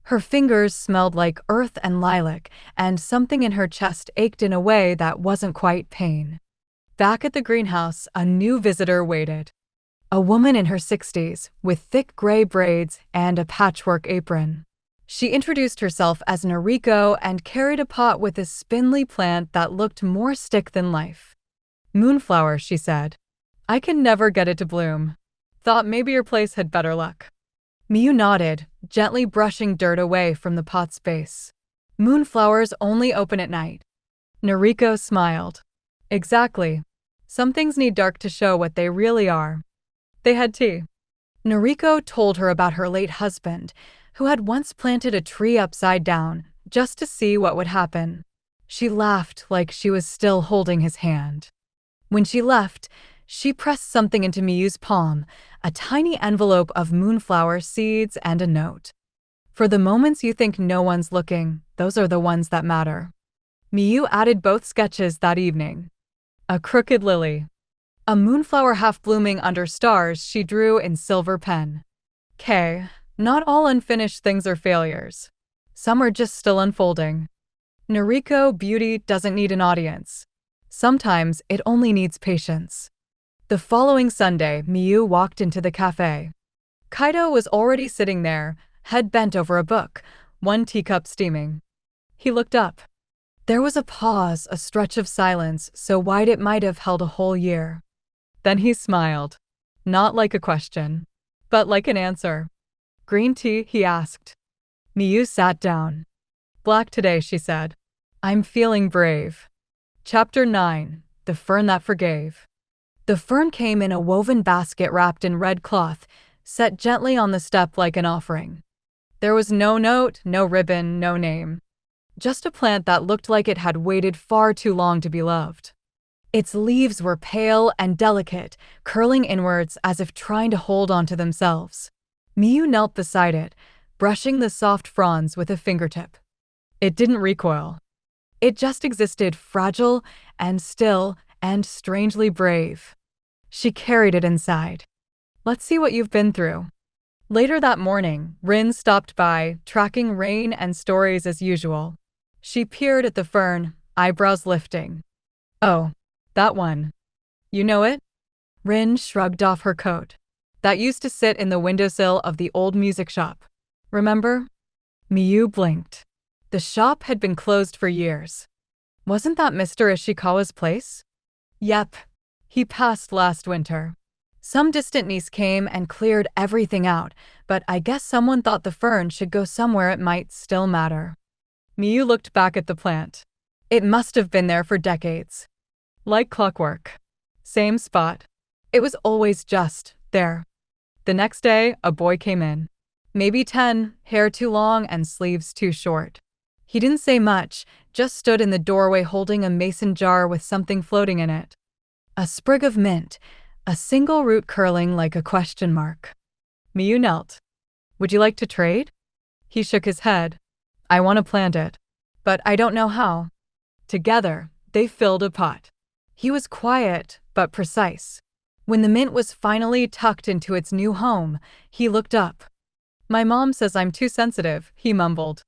[SPEAKER 2] Her fingers smelled like earth and lilac, and something in her chest ached in a way that wasn't quite pain. Back at the greenhouse, a new visitor waited. A woman in her 60s, with thick gray braids and a patchwork apron. She introduced herself as Nariko and carried a pot with a spindly plant that looked more stick than life. Moonflower, she said. I can never get it to bloom. Thought maybe your place had better luck. Miyu nodded, gently brushing dirt away from the pot's base. Moonflowers only open at night. Nariko smiled. Exactly. Some things need dark to show what they really are. They had tea. Nariko told her about her late husband, who had once planted a tree upside down, just to see what would happen. She laughed like she was still holding his hand. When she left, she pressed something into Miyu's palm, a tiny envelope of moonflower seeds and a note. For the moments you think no one's looking, those are the ones that matter. Miyu added both sketches that evening. A crooked lily. A moonflower half blooming under stars she drew in silver pen. K. Not all unfinished things are failures. Some are just still unfolding. Nariko, beauty doesn't need an audience. Sometimes it only needs patience. The following Sunday, Miyu walked into the cafe. Kaido was already sitting there, head bent over a book, one teacup steaming. He looked up. There was a pause, a stretch of silence so wide it might have held a whole year. Then he smiled. Not like a question, but like an answer. Green tea, he asked. Miyu sat down. Black today, she said. I'm feeling brave. Chapter 9. The Fern That Forgave. The fern came in a woven basket wrapped in red cloth, set gently on the step like an offering. There was no note, no ribbon, no name. Just a plant that looked like it had waited far too long to be loved. Its leaves were pale and delicate, curling inwards as if trying to hold on to themselves. Miyu knelt beside it, brushing the soft fronds with a fingertip. It didn't recoil. It just existed, fragile and still and strangely brave. She carried it inside. Let's see what you've been through. Later that morning, Rin stopped by, tracking rain and stories as usual. She peered at the fern, eyebrows lifting. Oh, that one. You know it? Rin shrugged off her coat. That used to sit in the windowsill of the old music shop. Remember? Miyu blinked. The shop had been closed for years. Wasn't that Mr. Ishikawa's place? Yep. He passed last winter. Some distant niece came and cleared everything out, but I guess someone thought the fern should go somewhere it might still matter. Miyu looked back at the plant. It must have been there for decades. Like clockwork. Same spot. It was always just there. The next day, a boy came in. Maybe 10, hair too long and sleeves too short. He didn't say much, just stood in the doorway holding a mason jar with something floating in it. A sprig of mint, a single root curling like a question mark. Miyu knelt. Would you like to trade? He shook his head. I want to plant it, but I don't know how. Together, they filled a pot. He was quiet, but precise. When the mint was finally tucked into its new home, he looked up. "My mom says I'm too sensitive," he mumbled.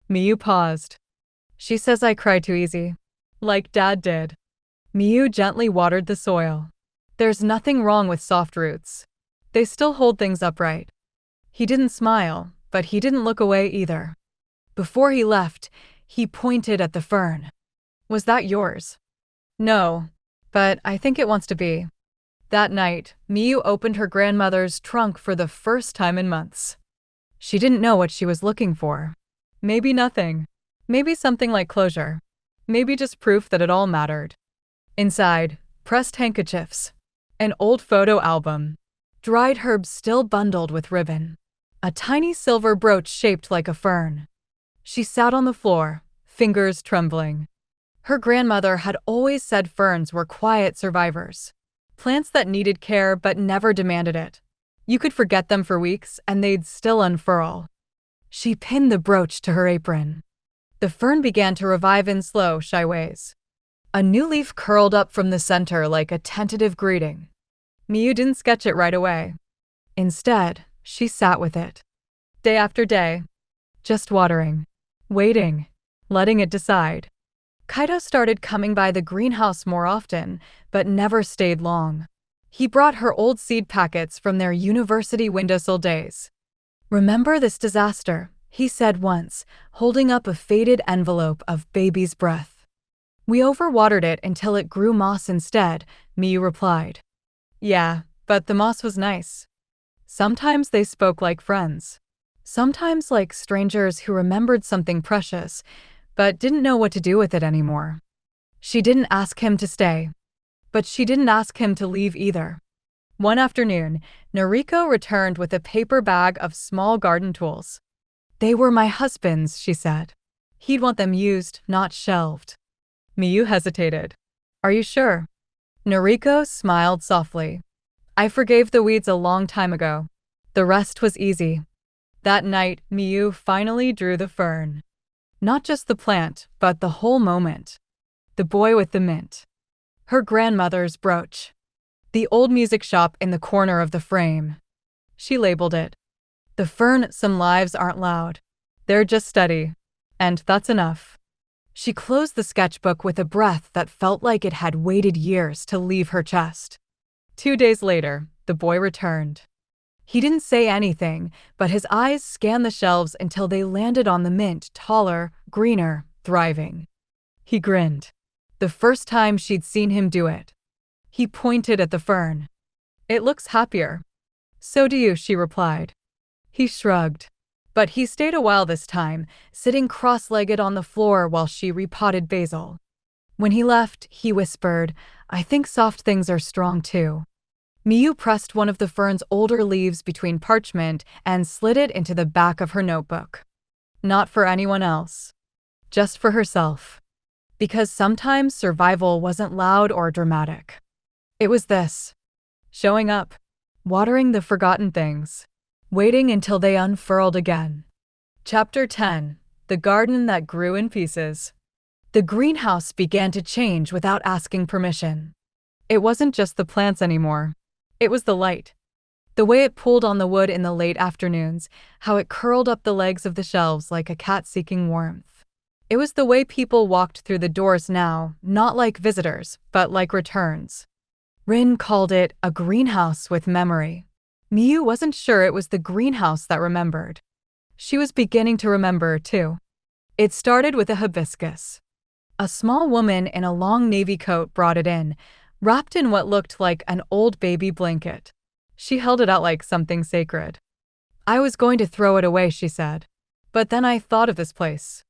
[SPEAKER 2] Miyu paused. "She says I cry too easy. Like Dad did." Miyu gently watered the soil. "There's nothing wrong with soft roots. They still hold things upright." He didn't smile, but he didn't look away either. Before he left, he pointed at the fern. "Was that yours?" "No, but I think it wants to be." That night, Miyu opened her grandmother's trunk for the first time in months. She didn't know what she was looking for. Maybe nothing. Maybe something like closure. Maybe just proof that it all mattered. Inside, pressed handkerchiefs, an old photo album, dried herbs still bundled with ribbon, a tiny silver brooch shaped like a fern. She sat on the floor, fingers trembling. Her grandmother had always said ferns were quiet survivors, plants that needed care but never demanded it. You could forget them for weeks and they'd still unfurl. She pinned the brooch to her apron. The fern began to revive in slow, shy ways. A new leaf curled up from the center like a tentative greeting. Miyu didn't sketch it right away. Instead, she sat with it. Day after day. Just watering. Waiting. Letting it decide. Kaido started coming by the greenhouse more often, but never stayed long. He brought her old seed packets from their university windowsill days. "Remember this disaster?" he said once, holding up a faded envelope of baby's breath. "We overwatered it until it grew moss instead," Miyu replied. "Yeah, but the moss was nice." Sometimes they spoke like friends. Sometimes like strangers who remembered something precious, but didn't know what to do with it anymore. She didn't ask him to stay. But she didn't ask him to leave either. One afternoon, Noriko returned with a paper bag of small garden tools. "They were my husband's," she said. "He'd want them used, not shelved." Miyu hesitated. "Are you sure?" Noriko smiled softly. "I forgave the weeds a long time ago. The rest was easy." That night, Miyu finally drew the fern. Not just the plant, but the whole moment. The boy with the mint. Her grandmother's brooch. The old music shop in the corner of the frame. She labeled it. "The fern, some lives aren't loud. They're just steady. And that's enough." She closed the sketchbook with a breath that felt like it had waited years to leave her chest. 2 days later, the boy returned. He didn't say anything, but his eyes scanned the shelves until they landed on the mint, taller, greener, thriving. He grinned. The first time she'd seen him do it. He pointed at the fern. "It looks happier." "So do you," she replied. He shrugged. But he stayed a while this time, sitting cross-legged on the floor while she repotted basil. When he left, he whispered, "I think soft things are strong too." Miyu pressed one of the fern's older leaves between parchment and slid it into the back of her notebook. Not for anyone else. Just for herself. Because sometimes survival wasn't loud or dramatic. It was this. Showing up. Watering the forgotten things. Waiting until they unfurled again. Chapter 10. The Garden That Grew in Pieces. The greenhouse began to change without asking permission. It wasn't just the plants anymore. It was the light. The way it pulled on the wood in the late afternoons, how it curled up the legs of the shelves like a cat seeking warmth. It was the way people walked through the doors now, not like visitors, but like returns. Rin called it a greenhouse with memory. Miyu wasn't sure it was the greenhouse that remembered. She was beginning to remember, too. It started with a hibiscus. A small woman in a long navy coat brought it in, wrapped in what looked like an old baby blanket. She held it out like something sacred. "I was going to throw it away," she said. "But then I thought of this place."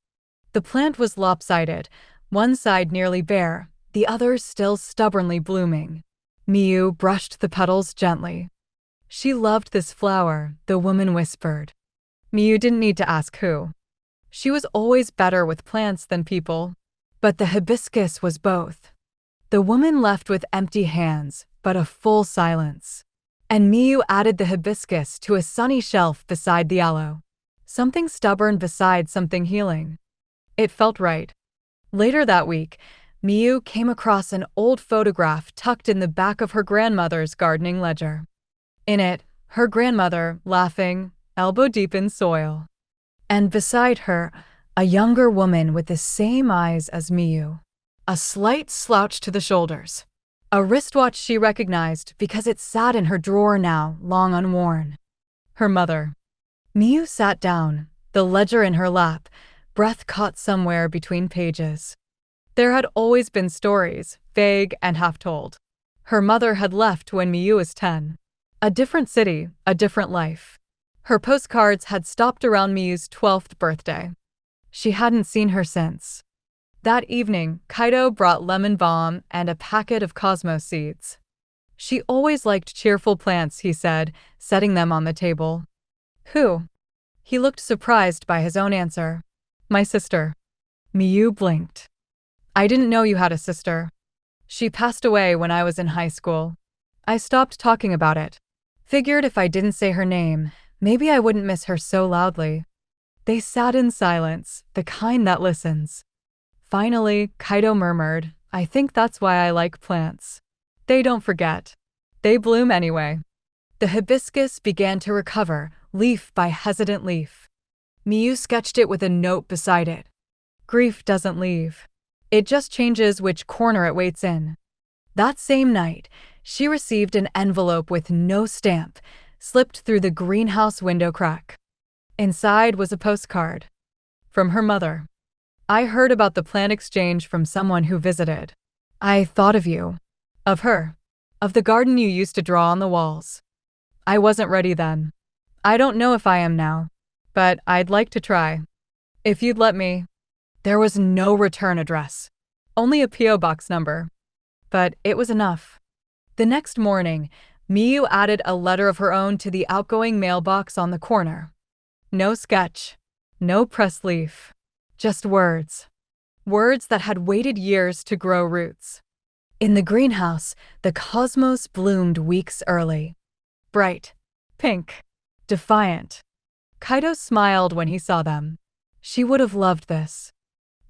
[SPEAKER 2] The plant was lopsided, one side nearly bare, the other still stubbornly blooming. Miyu brushed the petals gently. She loved this flower, the woman whispered. Miyu didn't need to ask who. She was always better with plants than people. But the hibiscus was both. The woman left with empty hands, but a full silence. And Miyu added the hibiscus to a sunny shelf beside the aloe. Something stubborn beside something healing. It felt right. Later that week, Miyu came across an old photograph tucked in the back of her grandmother's gardening ledger. In it, her grandmother, laughing, elbow-deep in soil. And beside her, a younger woman with the same eyes as Miyu. A slight slouch to the shoulders. A wristwatch she recognized because it sat in her drawer now, long unworn. Her mother. Miyu sat down, the ledger in her lap, breath caught somewhere between pages. There had always been stories, vague and half-told. Her mother had left when Miyu was 10. A different city, a different life. Her postcards had stopped around Miyu's 12th birthday. She hadn't seen her since. That evening, Kaido brought lemon balm and a packet of cosmos seeds. She always liked cheerful plants, he said, setting them on the table. Who? He looked surprised by his own answer. My sister. Miyu blinked. I didn't know you had a sister. She passed away when I was in high school. I stopped talking about it. Figured if I didn't say her name, maybe I wouldn't miss her so loudly. They sat in silence, the kind that listens. Finally, Kaido murmured, I think that's why I like plants. They don't forget. They bloom anyway. The hibiscus began to recover, leaf by hesitant leaf. Miyu sketched it with a note beside it. Grief doesn't leave. It just changes which corner it waits in. That same night, she received an envelope with no stamp, slipped through the greenhouse window crack. Inside was a postcard. From her mother. I heard about the plant exchange from someone who visited. I thought of you. Of her. Of the garden you used to draw on the walls. I wasn't ready then. I don't know if I am now. But I'd like to try. If you'd let me. There was no return address. Only a P.O. box number. But it was enough. The next morning, Miyu added a letter of her own to the outgoing mailbox on the corner. No sketch. No press leaf. Just words. Words that had waited years to grow roots. In the greenhouse, the cosmos bloomed weeks early. Bright. Pink. Defiant. Kaido smiled when he saw them. She would have loved this.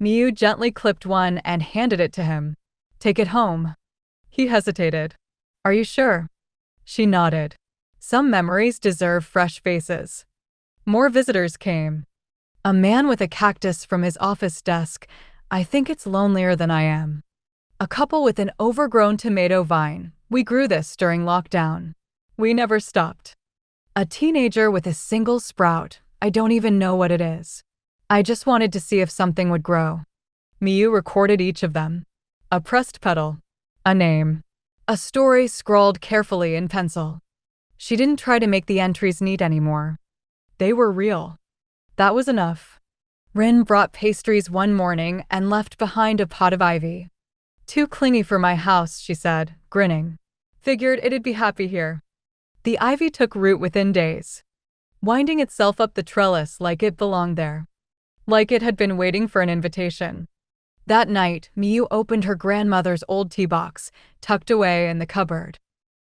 [SPEAKER 2] Miyu gently clipped one and handed it to him. Take it home. He hesitated. Are you sure? She nodded. Some memories deserve fresh faces. More visitors came. A man with a cactus from his office desk. I think it's lonelier than I am. A couple with an overgrown tomato vine. We grew this during lockdown. We never stopped. A teenager with a single sprout. I don't even know what it is. I just wanted to see if something would grow. Miyu recorded each of them. A pressed petal. A name. A story scrawled carefully in pencil. She didn't try to make the entries neat anymore. They were real. That was enough. Rin brought pastries one morning and left behind a pot of ivy. Too clingy for my house, she said, grinning. Figured it'd be happy here. The ivy took root within days, winding itself up the trellis like it belonged there. Like it had been waiting for an invitation. That night, Miyu opened her grandmother's old tea box, tucked away in the cupboard.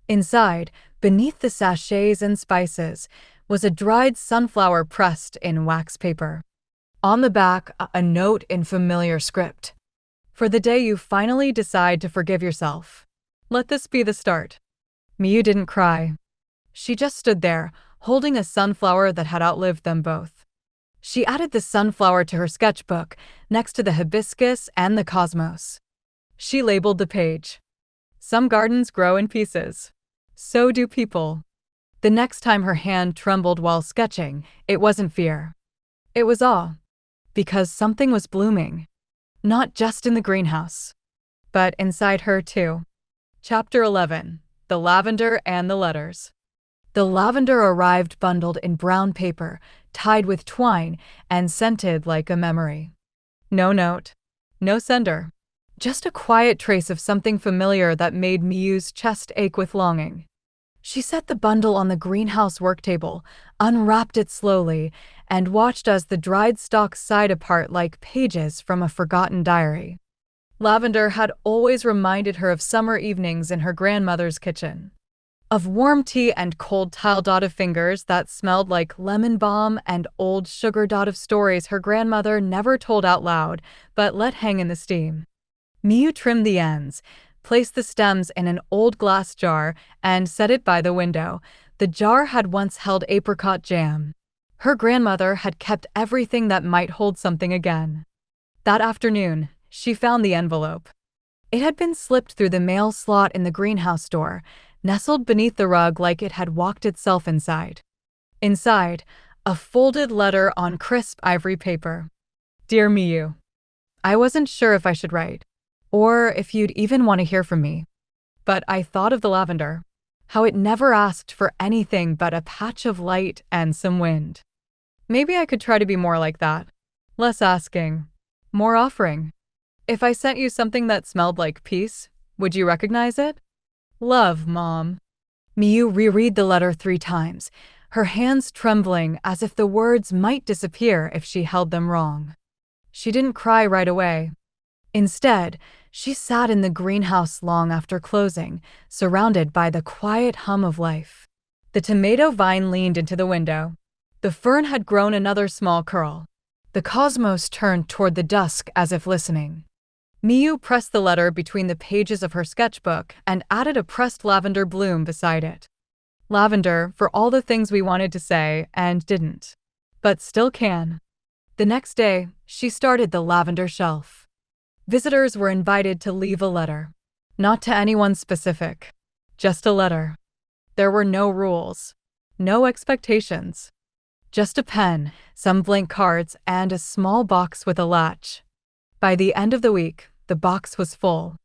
[SPEAKER 2] Inside, beneath the sachets and spices, was a dried sunflower pressed in wax paper. On the back, a note in familiar script. For the day you finally decide to forgive yourself. Let this be the start. Miyu didn't cry. She just stood there, holding a sunflower that had outlived them both. She added the sunflower to her sketchbook, next to the hibiscus and the cosmos. She labeled the page. Some gardens grow in pieces. So do people. The next time her hand trembled while sketching, it wasn't fear. It was awe. Because something was blooming. Not just in the greenhouse, but inside her too. Chapter 11. The Lavender and the Letters. The lavender arrived bundled in brown paper, tied with twine, and scented like a memory. No note. No sender. Just a quiet trace of something familiar that made Miyu's chest ache with longing. She set the bundle on the greenhouse work table, unwrapped it slowly, and watched as the dried stalks sighed apart like pages from a forgotten diary. Lavender had always reminded her of summer evenings in her grandmother's kitchen. Of warm tea and cold tile dot of fingers that smelled like lemon balm and old sugar dot of stories her grandmother never told out loud, but let hang in the steam. Miyu trimmed the ends, placed the stems in an old glass jar, and set it by the window. The jar had once held apricot jam. Her grandmother had kept everything that might hold something again. That afternoon, she found the envelope. It had been slipped through the mail slot in the greenhouse door, nestled beneath the rug like it had walked itself inside. Inside, a folded letter on crisp ivory paper. Dear Miyu, I wasn't sure if I should write, or if you'd even want to hear from me. But I thought of the lavender, how it never asked for anything but a patch of light and some wind. Maybe I could try to be more like that. Less asking, more offering. If I sent you something that smelled like peace, would you recognize it? Love, Mom. Miyu reread the letter 3 times, her hands trembling as if the words might disappear if she held them wrong. She didn't cry right away. Instead, she sat in the greenhouse long after closing, surrounded by the quiet hum of life. The tomato vine leaned into the window. The fern had grown another small curl. The cosmos turned toward the dusk as if listening. Miyu pressed the letter between the pages of her sketchbook and added a pressed lavender bloom beside it. Lavender for all the things we wanted to say and didn't, but still can. The next day, she started the lavender shelf. Visitors were invited to leave a letter. Not to anyone specific, just a letter. There were no rules, no expectations. Just a pen, some blank cards, and a small box with a latch. By the end of the week, the box was full.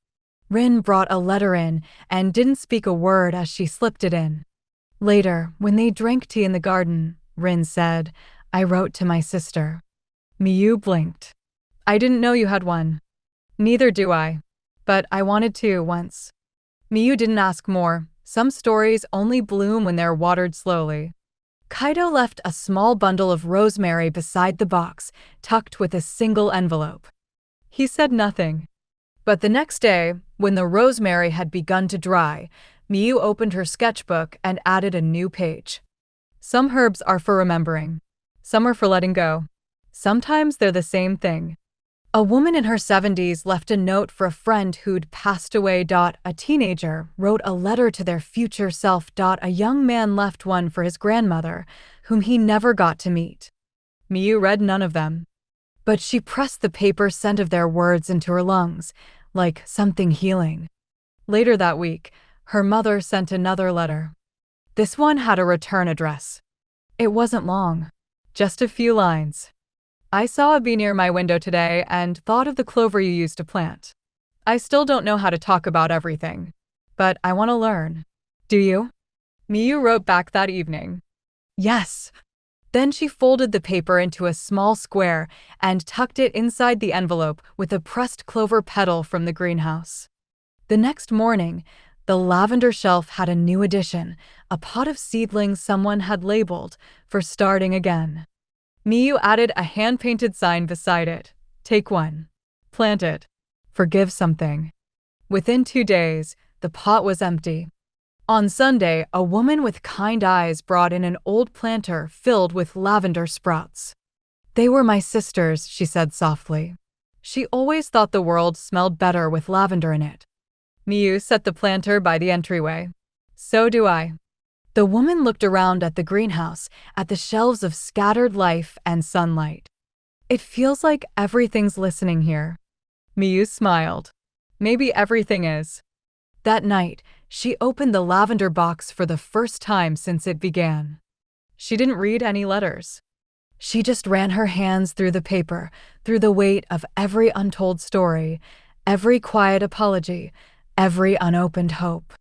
[SPEAKER 2] Rin brought a letter in and didn't speak a word as she slipped it in. Later, when they drank tea in the garden, Rin said, I wrote to my sister. Miyu blinked. I didn't know you had one. Neither do I. But I wanted to once. Miyu didn't ask more. Some stories only bloom when they're watered slowly. Kaido left a small bundle of rosemary beside the box, tucked with a single envelope. He said nothing. But the next day, when the rosemary had begun to dry, Miyu opened her sketchbook and added a new page. Some herbs are for remembering. Some are for letting go. Sometimes they're the same thing. A woman in her 70s left a note for a friend who'd passed away. A teenager wrote a letter to their future self. A young man left one for his grandmother, whom he never got to meet. Miyu read none of them. But she pressed the paper scent of their words into her lungs, like something healing. Later that week, her mother sent another letter. This one had a return address. It wasn't long, just a few lines. I saw a bee near my window today and thought of the clover you used to plant. I still don't know how to talk about everything, but I want to learn. Do you? Miyu wrote back that evening. Yes. Then she folded the paper into a small square and tucked it inside the envelope with a pressed clover petal from the greenhouse. The next morning, the lavender shelf had a new addition, a pot of seedlings someone had labeled for starting again. Miyu added a hand-painted sign beside it. Take one. Plant it. Forgive something. Within 2 days, the pot was empty. On Sunday, a woman with kind eyes brought in an old planter filled with lavender sprouts. They were my sisters, she said softly. She always thought the world smelled better with lavender in it. Miyu set the planter by the entryway. So do I. The woman looked around at the greenhouse, at the shelves of scattered life and sunlight. It feels like everything's listening here. Miyu smiled. Maybe everything is. That night, she opened the lavender box for the first time since it began. She didn't read any letters. She just ran her hands through the paper, through the weight of every untold story, every quiet apology, every unopened hope.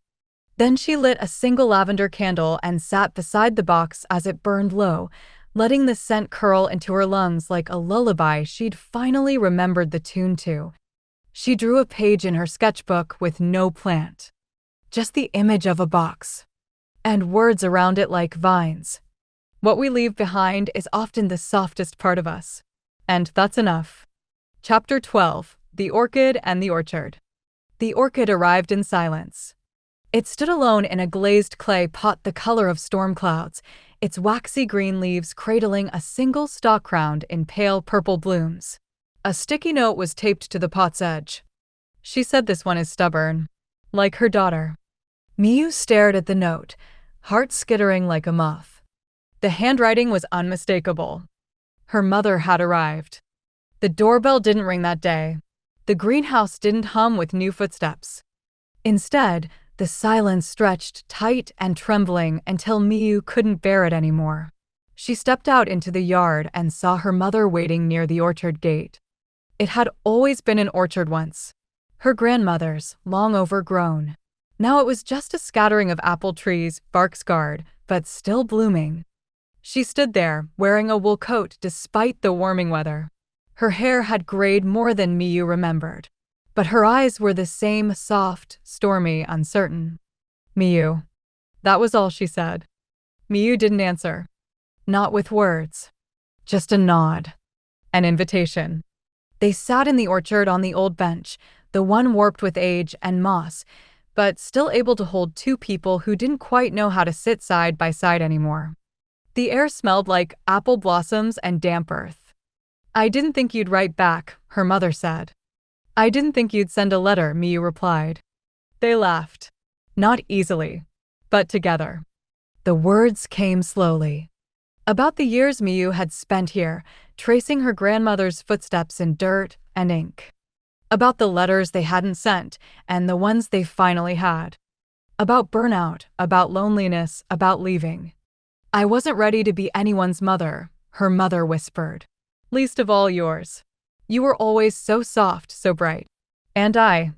[SPEAKER 2] Then she lit a single lavender candle and sat beside the box as it burned low, letting the scent curl into her lungs like a lullaby she'd finally remembered the tune to. She drew a page in her sketchbook with no plant, just the image of a box, and words around it like vines. What we leave behind is often the softest part of us, and that's enough. Chapter 12: The Orchid and the Orchard. The orchid arrived in silence. It stood alone in a glazed clay pot the color of storm clouds, its waxy green leaves cradling a single stalk crowned in pale purple blooms. A sticky note was taped to the pot's edge. She said this one is stubborn, like her daughter. Miyu stared at the note, heart skittering like a moth. The handwriting was unmistakable. Her mother had arrived. The doorbell didn't ring that day. The greenhouse didn't hum with new footsteps. Instead, the silence stretched tight and trembling until Miyu couldn't bear it anymore. She stepped out into the yard and saw her mother waiting near the orchard gate. It had always been an orchard once. Her grandmother's, long overgrown. Now it was just a scattering of apple trees, bark scarred, but still blooming. She stood there, wearing a wool coat despite the warming weather. Her hair had grayed more than Miyu remembered, but her eyes were the same soft, stormy, uncertain. Miyu. That was all she said. Miyu didn't answer. Not with words. Just a nod. An invitation. They sat in the orchard on the old bench, the one warped with age and moss, but still able to hold two people who didn't quite know how to sit side by side anymore. The air smelled like apple blossoms and damp earth. I didn't think you'd write back, her mother said. I didn't think you'd send a letter, Miyu replied. They laughed. Not easily, but together. The words came slowly. About the years Miyu had spent here, tracing her grandmother's footsteps in dirt and ink. About the letters they hadn't sent and the ones they finally had. About burnout, about loneliness, about leaving. I wasn't ready to be anyone's mother, her mother whispered. Least of all yours. You were always so soft, so bright. And I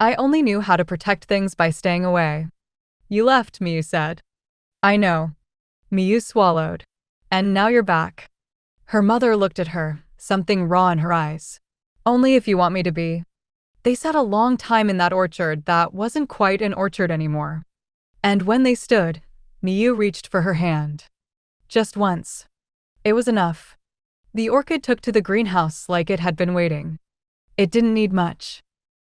[SPEAKER 2] only knew how to protect things by staying away. You left, Miyu said. I know. Miyu swallowed. And now you're back. Her mother looked at her, something raw in her eyes. Only if you want me to be. They sat a long time in that orchard that wasn't quite an orchard anymore. And when they stood, Miyu reached for her hand. Just once. It was enough. The orchid took to the greenhouse like it had been waiting. It didn't need much.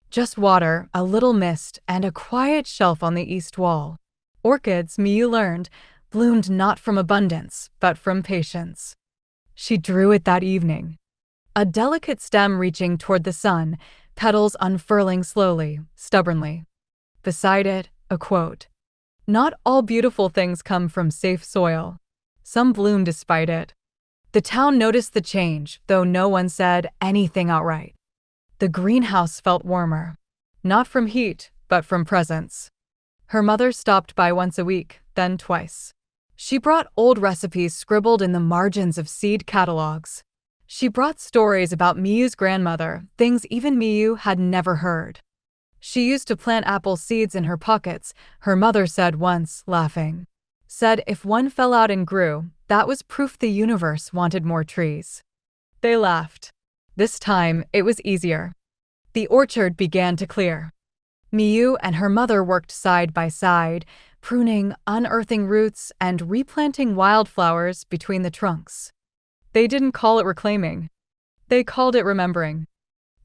[SPEAKER 2] Just water, a little mist, and a quiet shelf on the east wall. Orchids, Miyu learned, bloomed not from abundance, but from patience. She drew it that evening. A delicate stem reaching toward the sun, petals unfurling slowly, stubbornly. Beside it, a quote. Not all beautiful things come from safe soil. Some bloom despite it. The town noticed the change, though no one said anything outright. The greenhouse felt warmer. Not from heat, but from presence. Her mother stopped by once a week, then twice. She brought old recipes scribbled in the margins of seed catalogs. She brought stories about Miyu's grandmother, things even Miyu had never heard. She used to plant apple seeds in her pockets, her mother said once, laughing. Said if one fell out and grew, that was proof the universe wanted more trees. They laughed. This time, it was easier. The orchard began to clear. Miyu and her mother worked side by side, pruning, unearthing roots, and replanting wildflowers between the trunks. They didn't call it reclaiming. They called it remembering.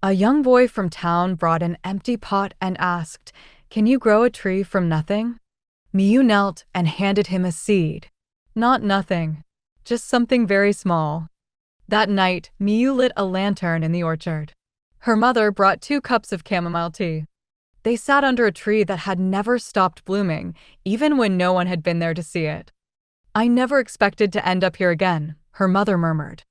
[SPEAKER 2] A young boy from town brought an empty pot and asked, "Can you grow a tree from nothing?" Miyu knelt and handed him a seed. Not nothing, just something very small. That night, Miyu lit a lantern in the orchard. Her mother brought 2 cups of chamomile tea. They sat under a tree that had never stopped blooming, even when no one had been there to see it. I never expected to end up here again, her mother murmured.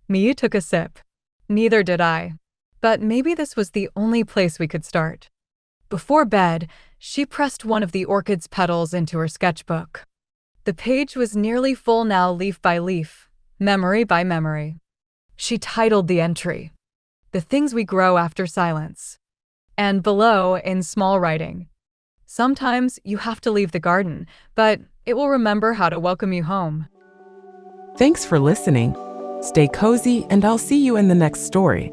[SPEAKER 2] Miyu took a sip. Neither did I. But maybe this was the only place we could start. Before bed, she pressed one of the orchid's petals into her sketchbook. The page was nearly full now, leaf by leaf, memory by memory. She titled the entry, "The Things We Grow After Silence." And below, in small writing, "Sometimes you have to leave the garden, but it will remember how to welcome you home."
[SPEAKER 1] Thanks for listening. Stay cozy, and I'll see you in the next story.